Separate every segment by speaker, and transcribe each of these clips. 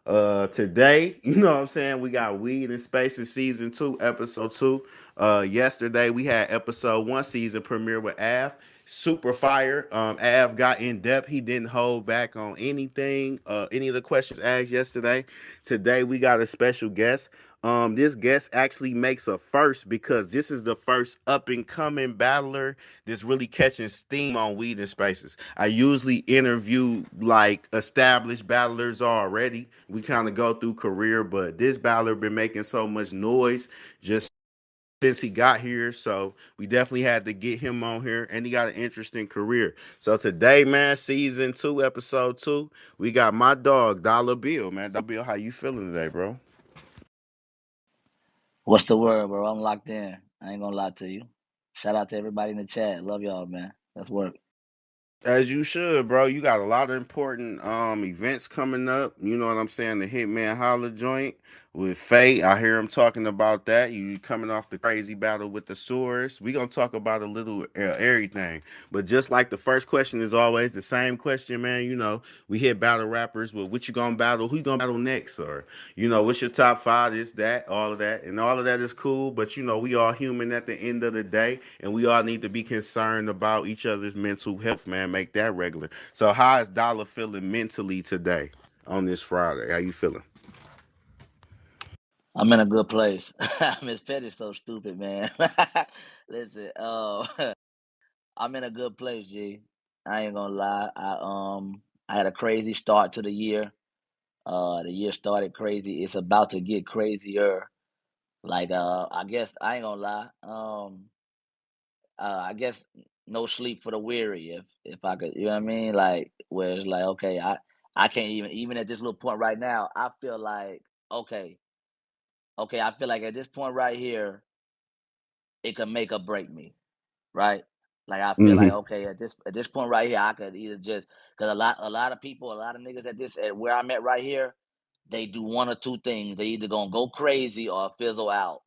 Speaker 1: Today, you know what I'm saying, we got Weed and Spaces season 2, episode 2. Yesterday we had episode 1 season premiere with Av. Super fire. Av got in depth. He didn't hold back on anything, any of the questions asked yesterday. Today we got a special guest. This guest actually makes a first because this is the first up and coming battler that's really catching steam on Weed and Spaces. I usually interview like established battlers already. We kind of go through career, but this battler been making so much noise just since he got here. So we definitely had to get him on here, and he got an interesting career. So today, man, season 2, episode 2, we got my dog Dollar Bill, man. Dollar Bill, how you feeling today, bro?
Speaker 2: What's the word, bro? I'm locked in. I ain't gonna lie to you. Shout out to everybody in the chat. Love y'all, man. Let's work.
Speaker 1: As you should, bro. You got a lot of important events coming up. You know what I'm saying? The Hitman Holla joint with Fate. I hear him talking about that. You coming off the crazy battle with the Source. We gonna talk about a little everything. But just like the first question is always the same question, man. You know, we hit battle rappers, but what you gonna battle? Who you gonna battle next? Or what's your top five? This, that, all of that, and all of that is cool. But we all human at the end of the day, and we all need to be concerned about each other's mental health, man. Make that regular. So, how is Dollar feeling mentally today on this Friday? How you feeling?
Speaker 2: I'm in a good place. Miss Petty's so stupid, man. Listen, I'm in a good place, G. I ain't gonna lie. I had a crazy start to the year. The year started crazy. It's about to get crazier. Like, I guess I ain't gonna lie. I guess no sleep for the weary. If I could, you know what I mean? Like where it's like, okay, I can't even at this little point right now. I feel like okay, okay. I feel like at this point right here, it could make or break me, right? Like I feel like
Speaker 1: Mm-hmm.
Speaker 2: okay at this point right here, I could either just because a lot of people, a lot of niggas at where I'm at right here, they do one or two things. They either gonna go crazy or fizzle out,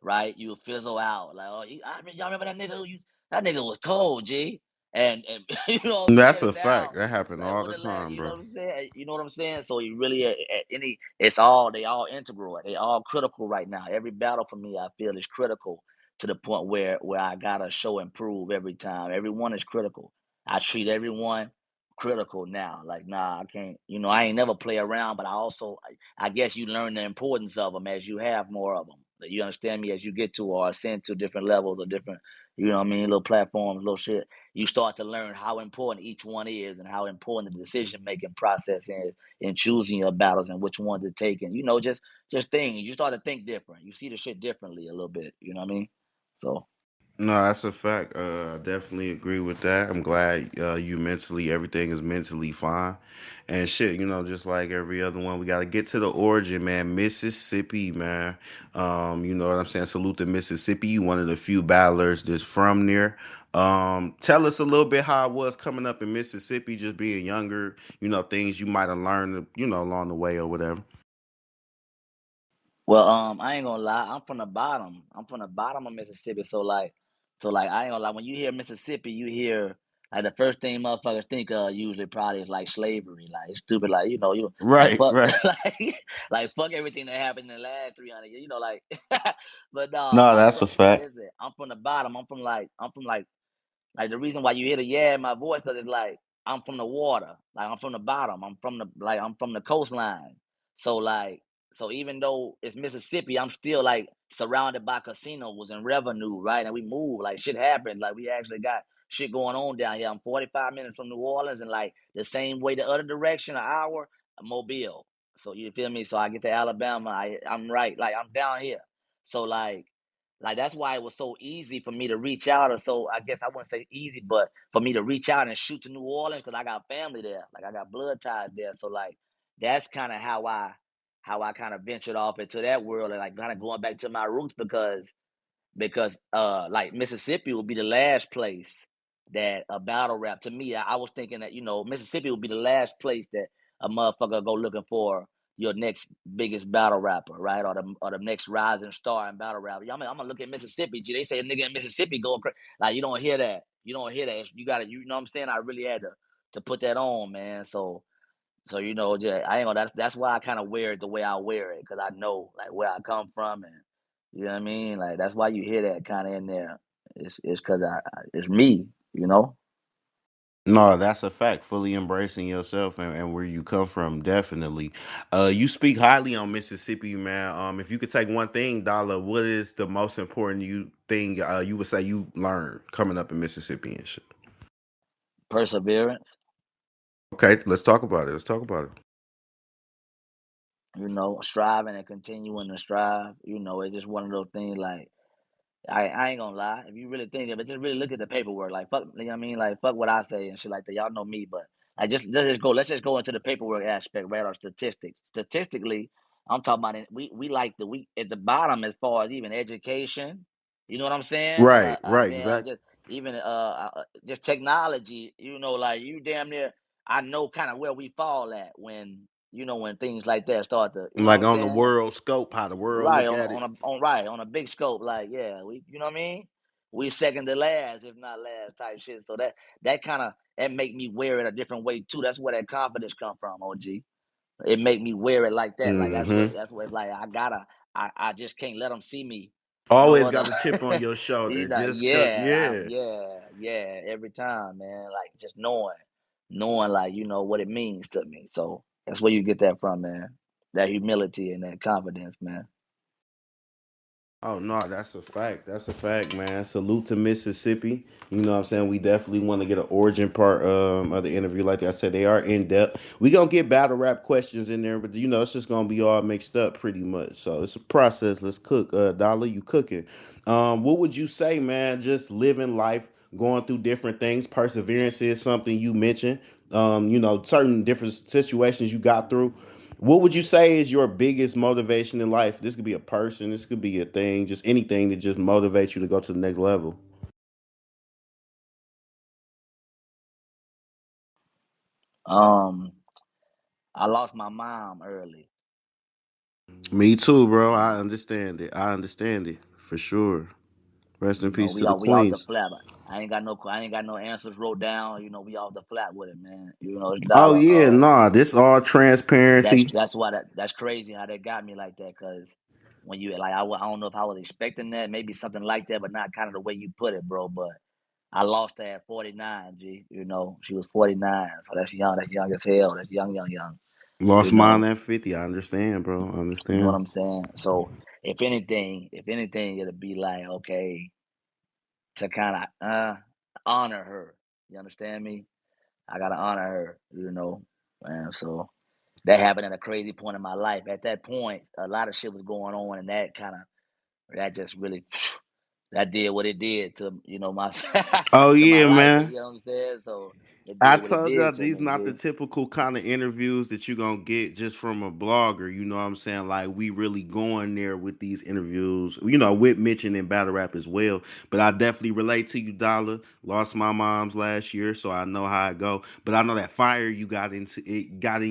Speaker 2: right? You fizzle out. Like, oh, I mean, y'all remember that nigga? That nigga was cold, G. And you know what I'm
Speaker 1: That's
Speaker 2: saying?
Speaker 1: a
Speaker 2: And
Speaker 1: fact.
Speaker 2: now,
Speaker 1: That happen
Speaker 2: like,
Speaker 1: all
Speaker 2: when
Speaker 1: the
Speaker 2: the last,
Speaker 1: time,
Speaker 2: you know
Speaker 1: bro.
Speaker 2: what I'm saying? You know what I'm saying? So you really at any, it's all they all integral. They all critical right now. Every battle for me, I feel is critical to the point where I gotta show and prove every time. Everyone is critical. I treat everyone critical now. Like, nah, I can't. You know, I ain't never play around, but I also, I guess you learn the importance of them as you have more of them. You understand me? As you get to or ascend to different levels or different, you know what I mean, little platforms, little shit. You start to learn how important each one is and how important the decision making process is in choosing your battles and which ones to take. And you know, just things. You start to think different. You see the shit differently a little bit. You know what I mean? So
Speaker 1: No, that's a fact. I definitely agree with that. I'm glad you mentally, everything is mentally fine. And shit, just like every other one, we got to get to the origin, man. Mississippi, man. You know what I'm saying? Salute to Mississippi. You one of the few battlers that's from there. Tell us a little bit how it was coming up in Mississippi, just being younger, things you might have learned, along the way or whatever.
Speaker 2: well, I ain't gonna lie. I'm from the bottom. I'm from the bottom of Mississippi. So like, I ain't gonna lie. When you hear Mississippi, you hear like the first thing motherfuckers think of usually probably is like slavery. Like it's stupid. Like you like
Speaker 1: Right,
Speaker 2: fuck,
Speaker 1: right.
Speaker 2: like fuck everything that happened in the last 300 years. You know, like. But no,
Speaker 1: No,
Speaker 2: I'm
Speaker 1: that's
Speaker 2: from.
Speaker 1: a fact.
Speaker 2: Listen, I'm from the bottom. I'm from like the reason why you hear the yeah in my voice because it's like I'm from the water. Like I'm from the bottom. I'm from the coastline. So like so even though it's Mississippi, I'm still like surrounded by casinos and revenue, right? And we move like shit happens. Like we actually got shit going on down here. I'm 45 minutes from New Orleans and like the same way the other direction, an hour, Mobile. So you feel me? So I get to Alabama, I'm right, like I'm down here. So like that's why it was so easy for me to reach out, or so I guess I wouldn't say easy, but for me to reach out and shoot to New Orleans because I got family there, like I got blood ties there. So like that's kind of how I kind of ventured off into that world and like kind of going back to my roots because like Mississippi would be the last place that a battle rap to me. I was thinking that Mississippi would be the last place that a motherfucker go looking for your next biggest battle rapper, right? Or the next rising star in battle rap. I mean, I'm gonna look at Mississippi. G, they say a nigga in Mississippi going crazy. Like you don't hear that. You don't hear that. You got to. You know what I'm saying? I really had to put that on, man. So So just, I ain't gonna. That's why I kind of wear it the way I wear it, because I know like where I come from, and you know what I mean. Like that's why you hear that kind of in there. It's because it's me, you know.
Speaker 1: No, that's a fact. Fully embracing yourself and where you come from, definitely. You speak highly on Mississippi, man. If you could take one thing, Dollar, what is the most important thing you would say you learned coming up in Mississippi and shit?
Speaker 2: Perseverance,
Speaker 1: Okay, let's talk about it. Let's talk about it.
Speaker 2: striving and continuing to strive. It's just one of those things. Like I ain't gonna lie. If you really think of it, just really look at the paperwork. Like fuck, you know what I mean? Like fuck what I say and shit like that. Y'all know me, but I just let's just go into the paperwork aspect, right? Or statistics. Statistically, I'm talking about it. We like we at the bottom as far as even education. You know what I'm saying?
Speaker 1: Right, right,
Speaker 2: Damn,
Speaker 1: exactly.
Speaker 2: just even just technology. Like you damn near. I know kind of where we fall at when things like that start to. You know what
Speaker 1: Like
Speaker 2: I'm
Speaker 1: on the
Speaker 2: saying?
Speaker 1: world scope, how the world
Speaker 2: Right
Speaker 1: look
Speaker 2: on
Speaker 1: at it.
Speaker 2: on a big scope, like yeah, we what I mean. We second to last, if not last, type shit. So that kind of that make me wear it a different way too. That's where that confidence come from, OG. It make me wear it like that. Like
Speaker 1: Mm-hmm.
Speaker 2: that's what it's like. I just can't let them see me no
Speaker 1: Always
Speaker 2: other.
Speaker 1: got a chip on your shoulder, just cause.
Speaker 2: Yeah,
Speaker 1: Yeah.
Speaker 2: yeah, every time, man. Like just knowing like what it means to me. So that's where you get that from, man. That humility and that confidence, man.
Speaker 1: Oh no, that's a fact. That's a fact, man. Salute to Mississippi. You know what I'm saying? We definitely want to get an origin part of the interview. Like I said, they are in depth. We gonna get battle rap questions in there, but it's just gonna be all mixed up pretty much. So it's a process. Let's cook. Dollar, you cooking. What would you say, man? Just living life, going through different things. Perseverance is something you mentioned. Certain different situations you got through. What would you say is your biggest motivation in life? This could be a person, this could be a thing, just anything that just motivates you to go to the next level.
Speaker 2: Um, I lost my mom early.
Speaker 1: Me too, bro. I understand it. I understand it for sure. Rest in peace to the
Speaker 2: We off the
Speaker 1: queens.
Speaker 2: flap. I ain't got no answers wrote down. We off the flap with it, man. It's
Speaker 1: Oh
Speaker 2: dollar.
Speaker 1: yeah, nah. This all transparency.
Speaker 2: That's crazy how they got me like that. Cause when you like, I don't know if I was expecting that, maybe something like that, but not kind of the way you put it, bro. But I lost her at 49. G. She was 49, so that's young. That's young as hell. That's young, young, young. You
Speaker 1: Lost mine
Speaker 2: know,
Speaker 1: at 50. I understand, bro. I
Speaker 2: you know what
Speaker 1: understand.
Speaker 2: I'm saying. So if anything, it'll be like okay to kind of honor her. You understand me? I gotta honor her. And so that happened at a crazy point in my life. At that point, a lot of shit was going on, and that just really that did what it did to my
Speaker 1: Oh
Speaker 2: to my
Speaker 1: yeah,
Speaker 2: life.
Speaker 1: man.
Speaker 2: You know what I'm saying? So it
Speaker 1: I
Speaker 2: did what it
Speaker 1: told y'all
Speaker 2: did to
Speaker 1: these
Speaker 2: me,
Speaker 1: not the
Speaker 2: G.
Speaker 1: typical kind of interviews that you gonna get just from a blogger. You know what I'm saying? Like we really going there with these interviews. With Mitch and in battle rap as well. But I definitely relate to you, Dollar. Lost my mom's last year, so I know how it go. But I know that fire you got in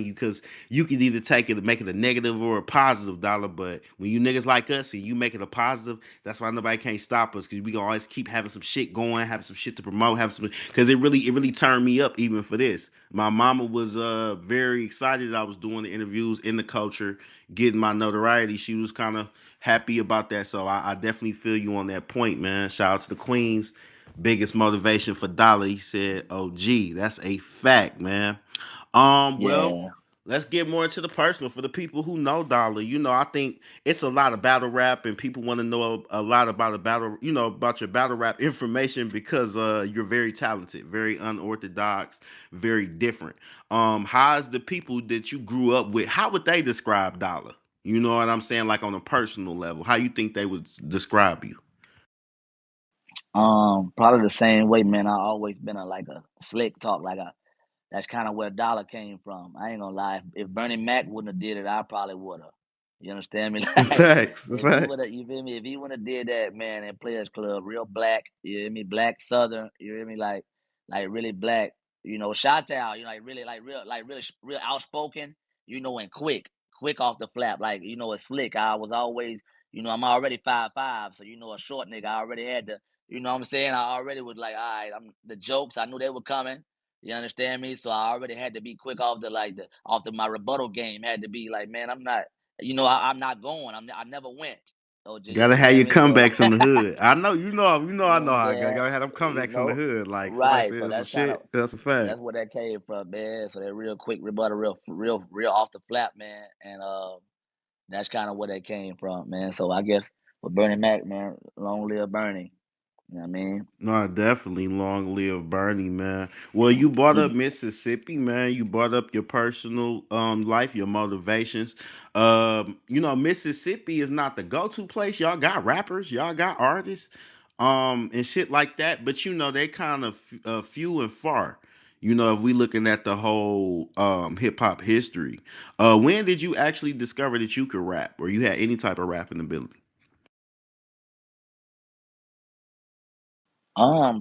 Speaker 1: you because you can either take it and make it a negative or a positive, Dollar. But when you niggas like us and you make it a positive, that's why nobody can't stop us because we gonna always keep having some shit going, having some shit to promote, having some because it really turned me up even for this. My mama was very excited that I was doing the interviews in the culture, getting my notoriety. She was kind of happy about that. So I definitely feel you on that point, man. Shout out to the Queens. Biggest motivation for Dollar. He said, "Oh, gee, that's a fact, man." Well,
Speaker 2: Yeah.
Speaker 1: let's get more into the personal for the people who know Dollar. I think it's a lot of battle rap, and people want to know a lot about a battle, about your battle rap information because you're very talented, very unorthodox, very different. How's the people that you grew up with? How would they describe Dollar? You know what I'm saying? Like on a personal level, how you think they would describe you?
Speaker 2: Probably the same way, man. I always been a slick talk, that's kind of where Dollar came from. I ain't gonna lie. If Bernie Mac wouldn't have did it, I probably would have. You understand me? Like
Speaker 1: Facts,
Speaker 2: if he would have,
Speaker 1: facts.
Speaker 2: you feel me? If he wouldn't have did that, man, in Players Club, real black. You hear me? Black Southern. You hear me? Like really black. Shot out. Like really, real outspoken. And quick off the flap. Like it's slick. I was always, I'm already 5'5", so a short nigga. I already had the, what I'm saying. I already was like, all right, I'm the jokes. I knew they were coming. You understand me? So I already had to be quick off my rebuttal game. Had to be like, man, I'm not. I'm not going. I never went. OG, you
Speaker 1: Gotta have
Speaker 2: understand
Speaker 1: your
Speaker 2: me? So
Speaker 1: comebacks in the hood. I know,
Speaker 2: you
Speaker 1: I
Speaker 2: know
Speaker 1: know
Speaker 2: what I'm
Speaker 1: how I
Speaker 2: saying?
Speaker 1: gotta have them
Speaker 2: You
Speaker 1: comebacks in the
Speaker 2: know,
Speaker 1: hood. Like somebody
Speaker 2: right? So
Speaker 1: says some
Speaker 2: that's kind of
Speaker 1: shit. That's a fact.
Speaker 2: that's where that came from, man. So that real quick rebuttal, real off the flap, man. And that's kind of where that came from, man. So I guess with Bernie Mac, man, long live Bernie. You know what I mean?
Speaker 1: No, definitely long live Bernie, man. Well, you brought up
Speaker 2: He,
Speaker 1: Mississippi, man. You brought up your personal life, your motivations. Mississippi is not the go-to place. Y'all got rappers, y'all got artists, and shit like that. But they kind of few and far. If we looking at the whole hip hop history, when did you actually discover that you could rap or you had any type of rapping ability?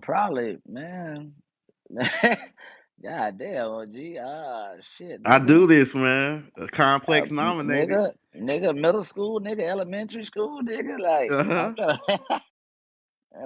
Speaker 2: probably, man. God damn, OG. Shit,
Speaker 1: I
Speaker 2: nigga.
Speaker 1: do this, man. Complex nominated.
Speaker 2: Nigga, middle school, nigga, elementary school, nigga. Like, I'm
Speaker 1: Uh-huh.
Speaker 2: trying to,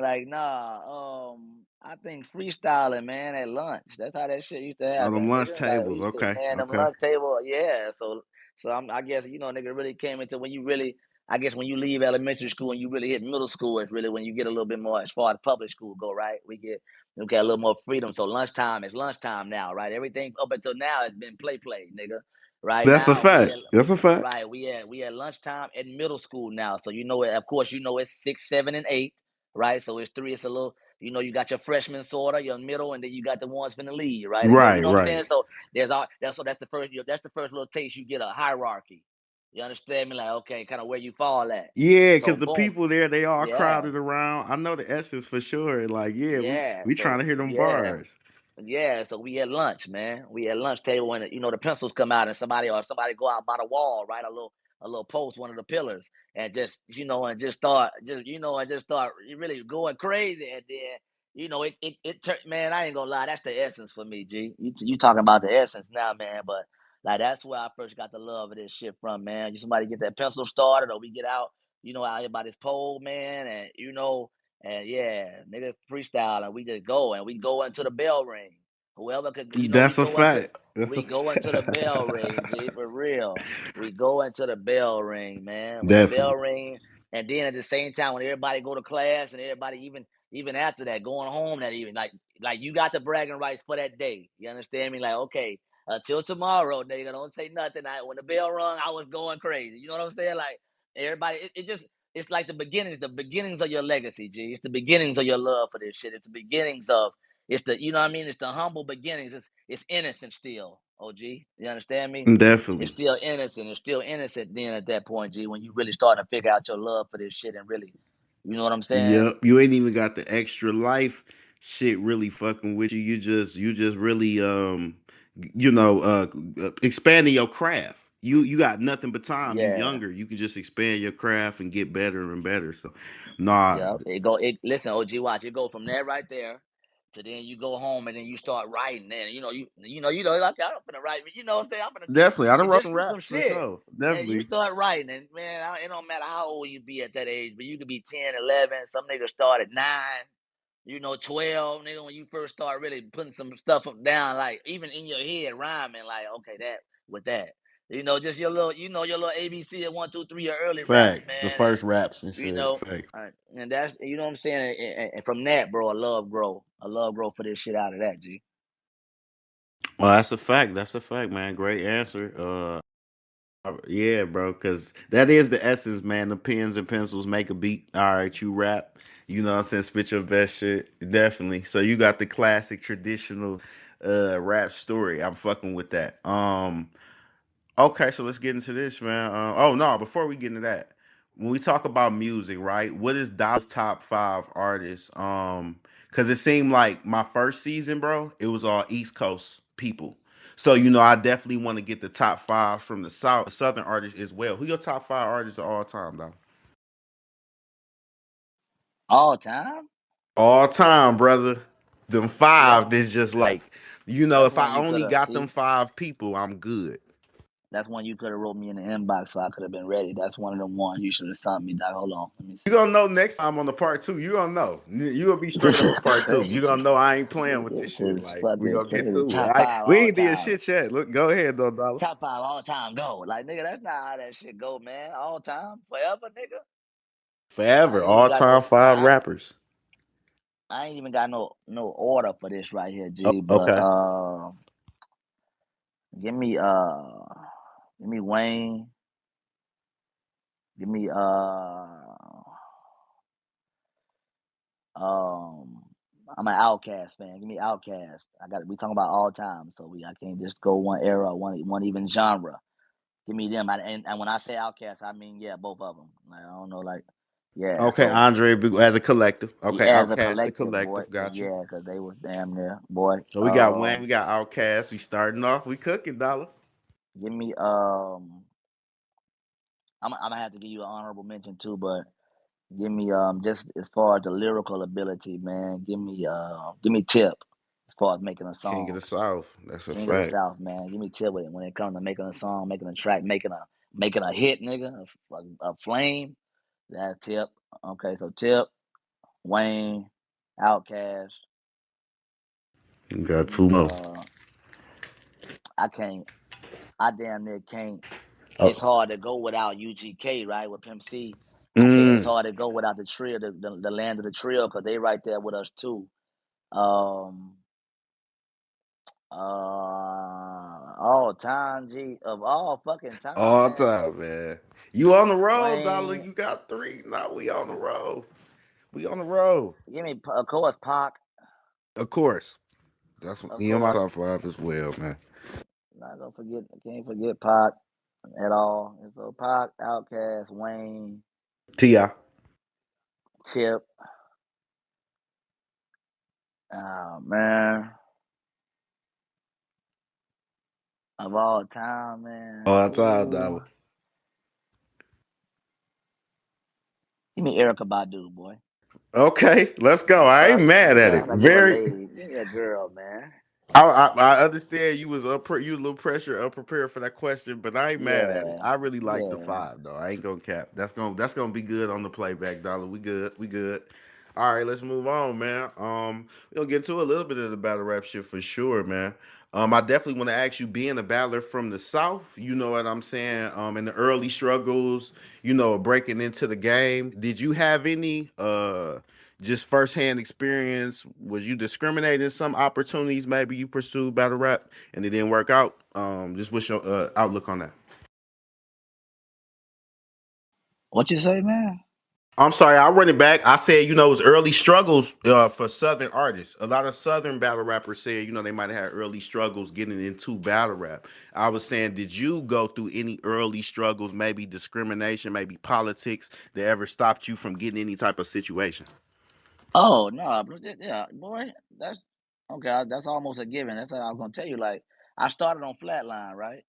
Speaker 2: like, nah. I think freestyling, man, at lunch. That's how that shit used to
Speaker 1: On them
Speaker 2: happen,
Speaker 1: lunch
Speaker 2: nigga. Like, we
Speaker 1: tables.
Speaker 2: used to,
Speaker 1: Okay.
Speaker 2: man, them
Speaker 1: Okay.
Speaker 2: lunch table, yeah. So I guess nigga really came into when you really. I guess when you leave elementary school and you really hit middle school is really when you get a little bit more as far as public school go, right? We get a little more freedom. So lunchtime is lunchtime now, right? Everything up until now has been play, nigga. Right
Speaker 1: That's a
Speaker 2: now
Speaker 1: fact. That's a fact.
Speaker 2: right we at lunchtime at middle school now. So of course it's 6, 7, and 8, right? So it's three. It's a little. You got your freshman sorta, your middle, and then you got the ones finna lead, right? And you
Speaker 1: Right,
Speaker 2: know what I'm
Speaker 1: right.
Speaker 2: saying. So that's the first little taste you get a hierarchy. You understand me? Like, okay, kind of where you fall at.
Speaker 1: Yeah,
Speaker 2: So
Speaker 1: because the
Speaker 2: boom,
Speaker 1: people there, they all
Speaker 2: yeah,
Speaker 1: crowded around. I know the essence for sure. Like, yeah, we
Speaker 2: yeah.
Speaker 1: we trying
Speaker 2: So
Speaker 1: to hear them
Speaker 2: yeah,
Speaker 1: bars.
Speaker 2: yeah, so we at lunch, man. We at lunch table when the pencils come out and somebody go out by the wall, right? A little post, one of the pillars, and just start really going crazy. And then man, I ain't gonna lie, that's the essence for me, G. You talking about the essence now, man? But like that's where I first got the love of this shit from, man. You somebody get that pencil started, or we get out here by this pole, man, and yeah, nigga freestyle and we just go and we go into the bell ring. Whoever could,
Speaker 1: That's a fact. That's a
Speaker 2: we go into the bell
Speaker 1: fact.
Speaker 2: ring, G, for real. We go into the bell ring, man. When the bell
Speaker 1: Definitely.
Speaker 2: ring, and then at the same time when everybody go to class and everybody even after that going home that evening, like you got the bragging rights for that day. You understand me? Like, okay, until tomorrow, nigga, don't say nothing. When the bell rung, I was going crazy. You know what I'm saying? Like everybody, it just it's like the beginnings of your legacy, G. It's the beginnings of your love for this shit. It's the beginnings of it's the you know what I mean. It's the humble beginnings. It's innocent still, OG. You understand me? It's
Speaker 1: Definitely.
Speaker 2: still innocent. It's still innocent then at that point, G. When you really start to figure out your love for this shit and really, you know what I'm saying?
Speaker 1: Yep. You ain't even got the extra life shit really fucking with you. You just really expanding your craft. You got nothing but time. You
Speaker 2: Yeah.
Speaker 1: younger. You can just expand your craft and get better and better. So nah,
Speaker 2: Yeah, listen, OG, watch it go from that right there to then you go home and then you start writing. And like I'm gonna write. You know what I'm saying? I'm gonna
Speaker 1: definitely. I done wrote
Speaker 2: just
Speaker 1: some
Speaker 2: for some
Speaker 1: raps for
Speaker 2: shit.
Speaker 1: sure.
Speaker 2: And you
Speaker 1: Definitely.
Speaker 2: start writing, and man, it don't matter how old you be at that age, but you could be 10, 11. Some niggas start at 9. 12, nigga, when you first start really putting some stuff down, like even in your head, rhyming, like, okay, that with that. Just your little ABC at 1, 2, 3, your early raps,
Speaker 1: Facts. The
Speaker 2: man.
Speaker 1: first raps and
Speaker 2: You
Speaker 1: shit.
Speaker 2: know,
Speaker 1: Facts.
Speaker 2: and that's what I'm saying. And from that, bro, I love grow for this shit out of that, G.
Speaker 1: Well, that's a fact. That's a fact, man. Great answer. Yeah, bro, because that is the essence, man. The pens and pencils make a beat. All right, you rap. You know what I'm saying? Spit your best shit. Definitely. So you got the classic traditional rap story. I'm fucking with that. Okay, so let's get into this, man. Oh no, before we get into that, when we talk about music, right? What is Dollars top 5 artists? Because it seemed like my first season, bro, it was all East Coast people. So I definitely want to get the top 5 from the Southern artists as well. Who your top 5 artists of all time, though?
Speaker 2: All time?
Speaker 1: All time, brother. Them
Speaker 2: See,
Speaker 1: five. That's just like,
Speaker 2: that's
Speaker 1: if
Speaker 2: one
Speaker 1: I
Speaker 2: you could
Speaker 1: only
Speaker 2: have.
Speaker 1: got them
Speaker 2: See,
Speaker 1: 5 people, I'm good.
Speaker 2: That's one you could have wrote me in the inbox, so I could have been ready. That's one of them ones you should have sent me. Dog. Hold on, let me
Speaker 1: You
Speaker 2: see.
Speaker 1: gonna know next time on the part two. You gonna know. You gonna be straight on the part two. You gonna know I ain't playing with this
Speaker 2: This
Speaker 1: shit.
Speaker 2: is
Speaker 1: Like we
Speaker 2: fucking
Speaker 1: gonna get
Speaker 2: crazy.
Speaker 1: to it.
Speaker 2: Top five
Speaker 1: We
Speaker 2: all
Speaker 1: ain't did
Speaker 2: time.
Speaker 1: shit yet. Look, go ahead though, Dollar.
Speaker 2: Top five all time. Go. Like nigga, that's not how that shit go, man. All time, forever, nigga. I
Speaker 1: Forever,
Speaker 2: ain't even
Speaker 1: all
Speaker 2: got
Speaker 1: time
Speaker 2: no.
Speaker 1: five rappers.
Speaker 2: I ain't even got no order for this right here, G. But
Speaker 1: Okay.
Speaker 2: give me Wayne. Give me I'm an Outcast fan. Give me Outcast. We talking about all time, so I can't just go one era, one even genre. Give me them. And when I say Outcast, I mean both of them. Like I don't know, like
Speaker 1: Okay,
Speaker 2: So
Speaker 1: Andre as a collective. Okay,
Speaker 2: as a
Speaker 1: Outcast the
Speaker 2: collective, boy,
Speaker 1: collective. Got you.
Speaker 2: because they was damn near, boy.
Speaker 1: So we got Wayne, we got Outcast. We starting off. We cooking, Dollar.
Speaker 2: Give me I'm gonna have to give you an honorable mention too, but give me just as far as the lyrical ability, man. Give me Tip as far as making a
Speaker 1: King of
Speaker 2: song.
Speaker 1: the South. That's a
Speaker 2: King of the
Speaker 1: fact.
Speaker 2: South, man. Give me Tip with it when it comes to making a song, making a track, making a hit, nigga, a flame. That Tip. Okay, so Tip, Wayne, Outkast.
Speaker 1: You got
Speaker 2: Give
Speaker 1: two
Speaker 2: me
Speaker 1: more.
Speaker 2: I can't. I damn near can't. It's
Speaker 1: Oh.
Speaker 2: hard to go without UGK, right? With Pimp C. I can't. It's
Speaker 1: Mm.
Speaker 2: hard to go without the trio, the land of the trio, because they right there with us too. Um, all time, G, of all fucking time,
Speaker 1: All
Speaker 2: man.
Speaker 1: time, man. You on the road, Dollar.
Speaker 2: Wayne,
Speaker 1: You got three. No, we on the road. We on the road.
Speaker 2: give me, of course, Pac,
Speaker 1: Of course. That's
Speaker 2: of
Speaker 1: he on my
Speaker 2: course.
Speaker 1: top five as well, man.
Speaker 2: Not gonna forget, can't forget Pac at all. And so Pac, Outkast, Wayne,
Speaker 1: T.I.
Speaker 2: Tip. Oh man, of all time, man.
Speaker 1: All time,
Speaker 2: Ooh,
Speaker 1: Dollar.
Speaker 2: give me Erica Badu, boy.
Speaker 1: Okay, let's go. I ain't
Speaker 2: Fuck,
Speaker 1: mad at
Speaker 2: nigga,
Speaker 1: it.
Speaker 2: I gotta give a
Speaker 1: Very.
Speaker 2: lady. Give me a girl, man.
Speaker 1: I understand you was you a little pressure unprepared for that question, but I ain't mad at it.
Speaker 2: Yeah,
Speaker 1: I really like the
Speaker 2: yeah.
Speaker 1: five though. I ain't gonna cap. That's gonna be good on the playback, Dollar. We good. We good. All right, let's move on, man. We'll get into a little bit of the battle rap shit for sure, man. I definitely want to ask you, being a battler from the South, you know what I'm saying? In the early struggles, breaking into the game, did you have any just firsthand experience? Was you discriminated in some opportunities? Maybe you pursued battle rap and it didn't work out. Just what's your outlook on that?
Speaker 2: What you say, man?
Speaker 1: I'm sorry, I run it back. I said, it was early struggles for Southern artists. A lot of Southern battle rappers said, they might have had early struggles getting into battle rap. I was saying, did you go through any early struggles, maybe discrimination, maybe politics, that ever stopped you from getting any type of situation?
Speaker 2: Oh no, yeah, boy. That's okay. That's almost a given. That's what I was gonna tell you. Like, I started on Flatline, right?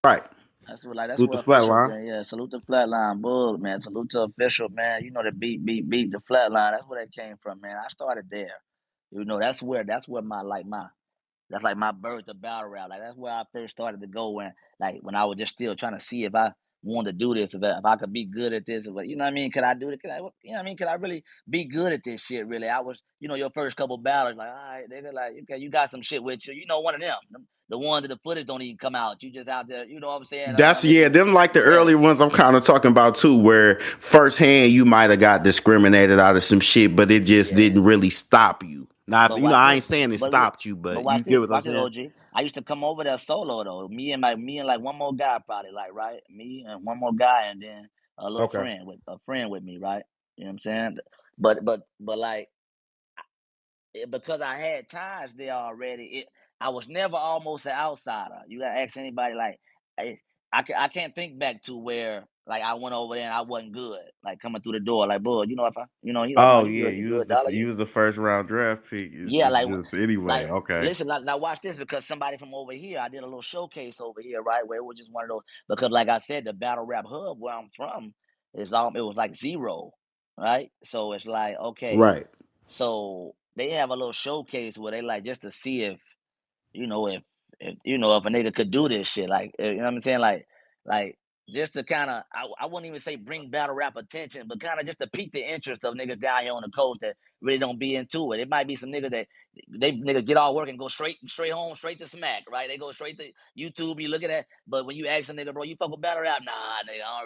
Speaker 1: Right.
Speaker 2: That's
Speaker 1: Salute the
Speaker 2: where official
Speaker 1: flatline.
Speaker 2: been. Yeah, salute to Flatline, Bull, man. Salute to official, man. You know the beat the Flatline. That's where that came from, man. I started there. That's where my that's like my birth of battle rap. Like that's where I first started to go when I was just still trying to see if I wanted to do this, if I could be good at this, you know what I mean? Could I do it? You know what I mean? Could I really be good at this shit? Really, I was, your first couple battles, like, all right, nigga, like, okay, you got some shit with you, one of them, the ones that the footage don't even come out. You just out there, you know what I'm saying? I
Speaker 1: That's
Speaker 2: mean,
Speaker 1: them like the
Speaker 2: yeah,
Speaker 1: early ones I'm kind of talking about too, where firsthand you might have got discriminated out of some shit, but it just
Speaker 2: yeah.
Speaker 1: didn't really stop you. Now, if,
Speaker 2: But watch
Speaker 1: I
Speaker 2: this.
Speaker 1: ain't saying it
Speaker 2: But look,
Speaker 1: stopped you,
Speaker 2: but
Speaker 1: but you
Speaker 2: watch
Speaker 1: get
Speaker 2: this.
Speaker 1: what I'm
Speaker 2: Watch this,
Speaker 1: saying.
Speaker 2: OG. I used to come over there solo though. Me and like one more guy probably, like, right. Me and one more guy, and then
Speaker 1: Okay.
Speaker 2: a friend with me, right. You know what I'm saying? But like, because I had ties there already, I was never almost an outsider. You gotta ask anybody, like, I, I can't think back to where like I went over there and I wasn't good, like coming through the door, like, bud, if I, he like, no,
Speaker 1: Oh
Speaker 2: you
Speaker 1: yeah,
Speaker 2: good, Dollar,
Speaker 1: you was the first round draft pick.
Speaker 2: yeah,
Speaker 1: It's
Speaker 2: like,
Speaker 1: just anyway. Okay.
Speaker 2: listen, now watch this, because somebody from over here, I did a little showcase over here, right, where it was just one of those, because like I said, the battle rap hub where I'm from it was like zero, right? So it's like, okay,
Speaker 1: Right.
Speaker 2: so they have a little showcase where they like just to see if you know if if a nigga could do this shit, like, you know what I'm saying, like, like just to kind of, I wouldn't even say bring battle rap attention, but kind of just to pique the interest of niggas down here on the coast that really don't be into it. It might be some niggas that they niggas get all work and go straight home, straight to smack, right? They go straight to YouTube. You look at that, but when you ask a nigga, bro, you fuck with battle rap? Nah, nigga, I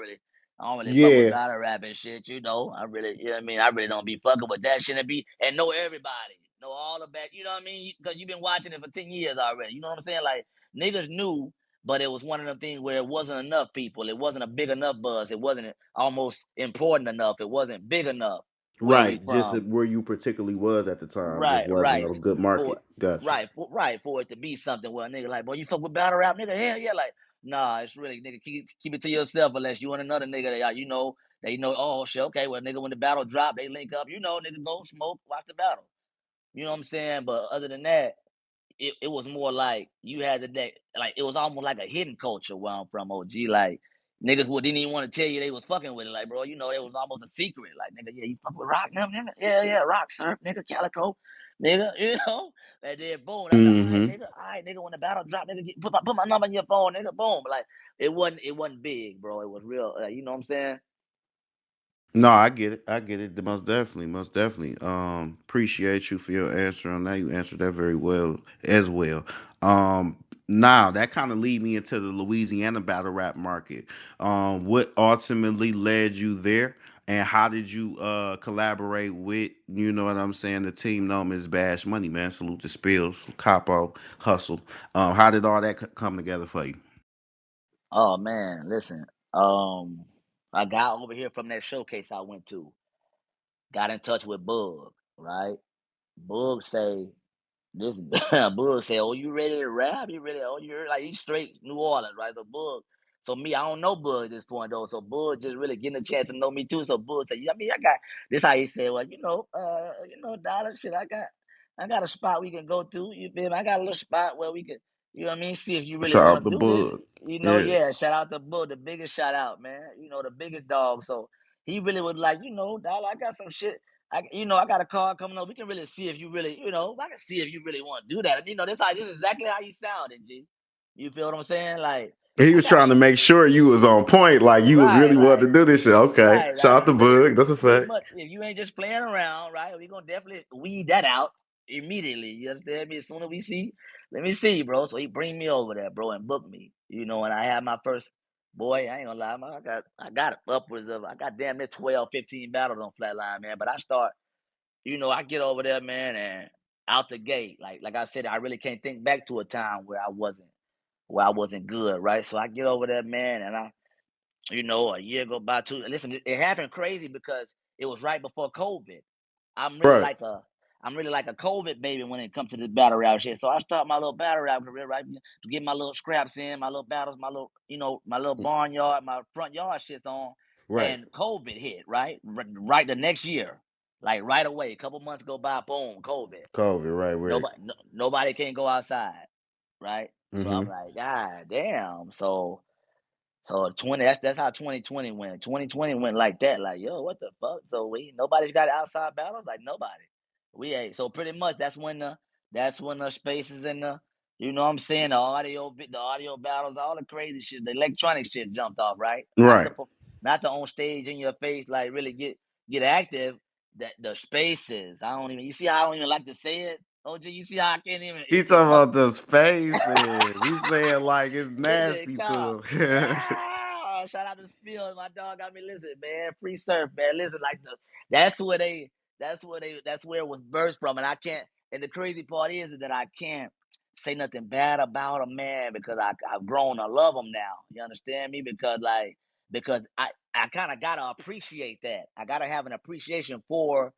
Speaker 2: don't really fuck with
Speaker 1: Yeah,
Speaker 2: battle rap and shit. You know, I really, you know what I mean? I really don't be fucking with that shit and know everybody, know all about. You know what I mean? Because you've been watching it for 10 years already. You know what I'm saying? Like niggas knew, but it was one of them things where it wasn't enough people. It wasn't a big enough buzz. It wasn't almost important enough. It wasn't big enough where we
Speaker 1: right. Just
Speaker 2: from.
Speaker 1: where you particularly was at the time, just
Speaker 2: Right,
Speaker 1: wasn't
Speaker 2: right.
Speaker 1: a good
Speaker 2: For
Speaker 1: market. Gotcha.
Speaker 2: for it to be something where a nigga like, boy, you fuck with battle rap, nigga. Hell yeah, like, nah, it's really nigga keep it to yourself unless you and another nigga that they know, oh shit, okay, well nigga when the battle drop, they link up, nigga go smoke, watch the battle. You know what I'm saying? But other than that, it was more like you had like it was almost like a hidden culture where I'm from, OG. Like niggas who didn't even want to tell you they was fucking with it. Like, bro, it was almost a secret. Like, nigga, yeah, you fuck with rock now, nigga? Yeah, yeah, rock, surf, nigga, calicoe, nigga, And then boom, that's
Speaker 1: Mm-hmm.
Speaker 2: all right, nigga, when the battle drop, nigga, put my number in your phone, nigga, boom. Like it wasn't big, bro. It was real, you know what I'm saying?
Speaker 1: No, I get it. I get it. Most definitely, most definitely. Appreciate you for your answer on that. You answered that very well as well. Now that kind of lead me into the Louisiana battle rap market. What ultimately led you there, and how did you collaborate with, you know what I'm saying, the team known as Bash Money, man? Salute to Spills, Capo, Hustle. How did all that come together for you?
Speaker 2: Oh man, listen, um, a guy over here from that showcase I went to got in touch with Bug, right? Bug say this Bug say, "Oh, you ready to rap? You ready? Oh, you're like you straight New Orleans, right?" So Bug, so me, I don't know Bug at this point though. So Bug just really getting a chance to know me too. So Bug say, "Yeah, I mean, I got this." How he said, "Well, Dollar shit. I got a spot we can go to. You feel me? I got a little spot where we could, you know what I mean? See if you really
Speaker 1: Shout
Speaker 2: want
Speaker 1: out the
Speaker 2: to do this.
Speaker 1: bug. Yeah.
Speaker 2: Yeah. Shout out to Bug, the biggest shout out, man. The biggest dog. So he really was like, Dollar, I got some shit. I got a call coming up. We can really see if you really, I can see if you really want to do that. And this is exactly how you sounded, G. You feel what I'm saying? Like,
Speaker 1: He
Speaker 2: I
Speaker 1: was
Speaker 2: got a
Speaker 1: trying to make sure you was on point, like you was
Speaker 2: right,
Speaker 1: really wanting to do this shit. Okay, shout out the bug. That's a
Speaker 2: pretty
Speaker 1: fact.
Speaker 2: much. If you ain't just playing around, right, we gonna definitely weed that out immediately. You understand me? As soon as we see, let me see, bro. So he bring me over there, bro, and book me. And I had my first boy. I ain't gonna lie, man. I got upwards of I got damn near 12, 15 battles on Flatline, man. But I start. I get over there, man, and out the gate, like I said, I really can't think back to a time where I wasn't good, right? So I get over there, man, and a year go by too. Listen, it happened crazy because it was right before COVID. I'm really
Speaker 1: Right.
Speaker 2: like a I'm really like a COVID baby when it comes to this battle rap shit. So I start my little battle rap career, right? To get my little scraps in, my little battles, my little barnyard, my front yard shits on.
Speaker 1: Right.
Speaker 2: And COVID hit, right? Right the next year. Like right away. A couple months go by, boom, COVID.
Speaker 1: COVID. Right. Right.
Speaker 2: Nobody can go outside, right? So I'm
Speaker 1: Mm-hmm.
Speaker 2: like, God damn. So 20, that's how 2020 went. 2020 went like that. Like, yo, what the fuck? So nobody's got outside battles? Like nobody. We ain't. So pretty much that's when the spaces and you know what I'm saying, the audio battles, all the crazy shit, the electronic shit jumped off, right? Not
Speaker 1: Right.
Speaker 2: the on stage in your face, like really get active. That the spaces. You see how I don't even like to say it? OG, you see how I can't even
Speaker 1: He
Speaker 2: it
Speaker 1: talking about the spaces. He saying like it's
Speaker 2: Listen,
Speaker 1: nasty
Speaker 2: Kyle.
Speaker 1: to him.
Speaker 2: Shout out to Spill. My dog got me. Listen, man. Free surf, man. Listen, that's where that's where it was birthed from. And I can't, and the crazy part is that I can't say nothing bad about him, man, because I've grown to love him now. You understand me? Because I kind of got to appreciate that. I got to have an appreciation for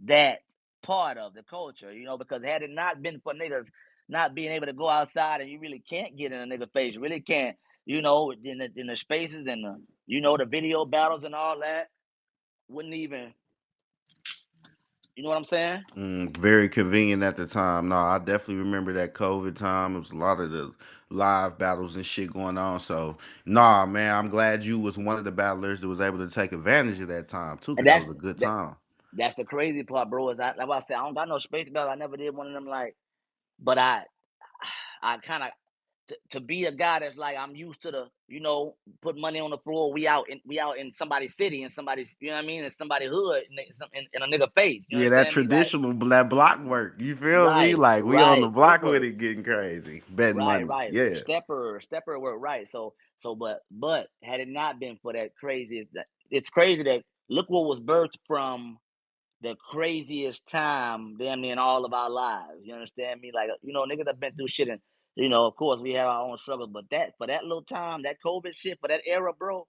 Speaker 2: that part of the culture, because had it not been for niggas not being able to go outside and you really can't get in a nigga face, you really can't, in the spaces and the video battles and all that, wouldn't even, you know what I'm saying?
Speaker 1: Very convenient at the time. No, I definitely remember that COVID time. It was a lot of the live battles and shit going on. So, nah, man, I'm glad you was one of the battlers that was able to take advantage of that time too,
Speaker 2: And
Speaker 1: because that was a good
Speaker 2: that,
Speaker 1: time.
Speaker 2: that's the crazy part, bro. Is like I said, I don't got no space battle. I never did one of them, like, but I kind of to be a guy that's like, I'm used to the, put money on the floor. We out in somebody's city, and somebody's, you know what I mean, in somebody's hood, in a nigga face. You
Speaker 1: Yeah, that
Speaker 2: understand me? Like,
Speaker 1: traditional that block work. You feel me?
Speaker 2: right,
Speaker 1: Like we on the
Speaker 2: right,
Speaker 1: block with
Speaker 2: footwork,
Speaker 1: it, getting crazy, betting
Speaker 2: right,
Speaker 1: money.
Speaker 2: right.
Speaker 1: Yeah,
Speaker 2: Stepper work, right. But had it not been for that crazy, it's crazy that look what was birthed from the craziest time damn near in all of our lives. You understand me? Like, niggas have been through shit, and of course we have our own struggles, but that for that little time, that COVID shit, for that era, bro,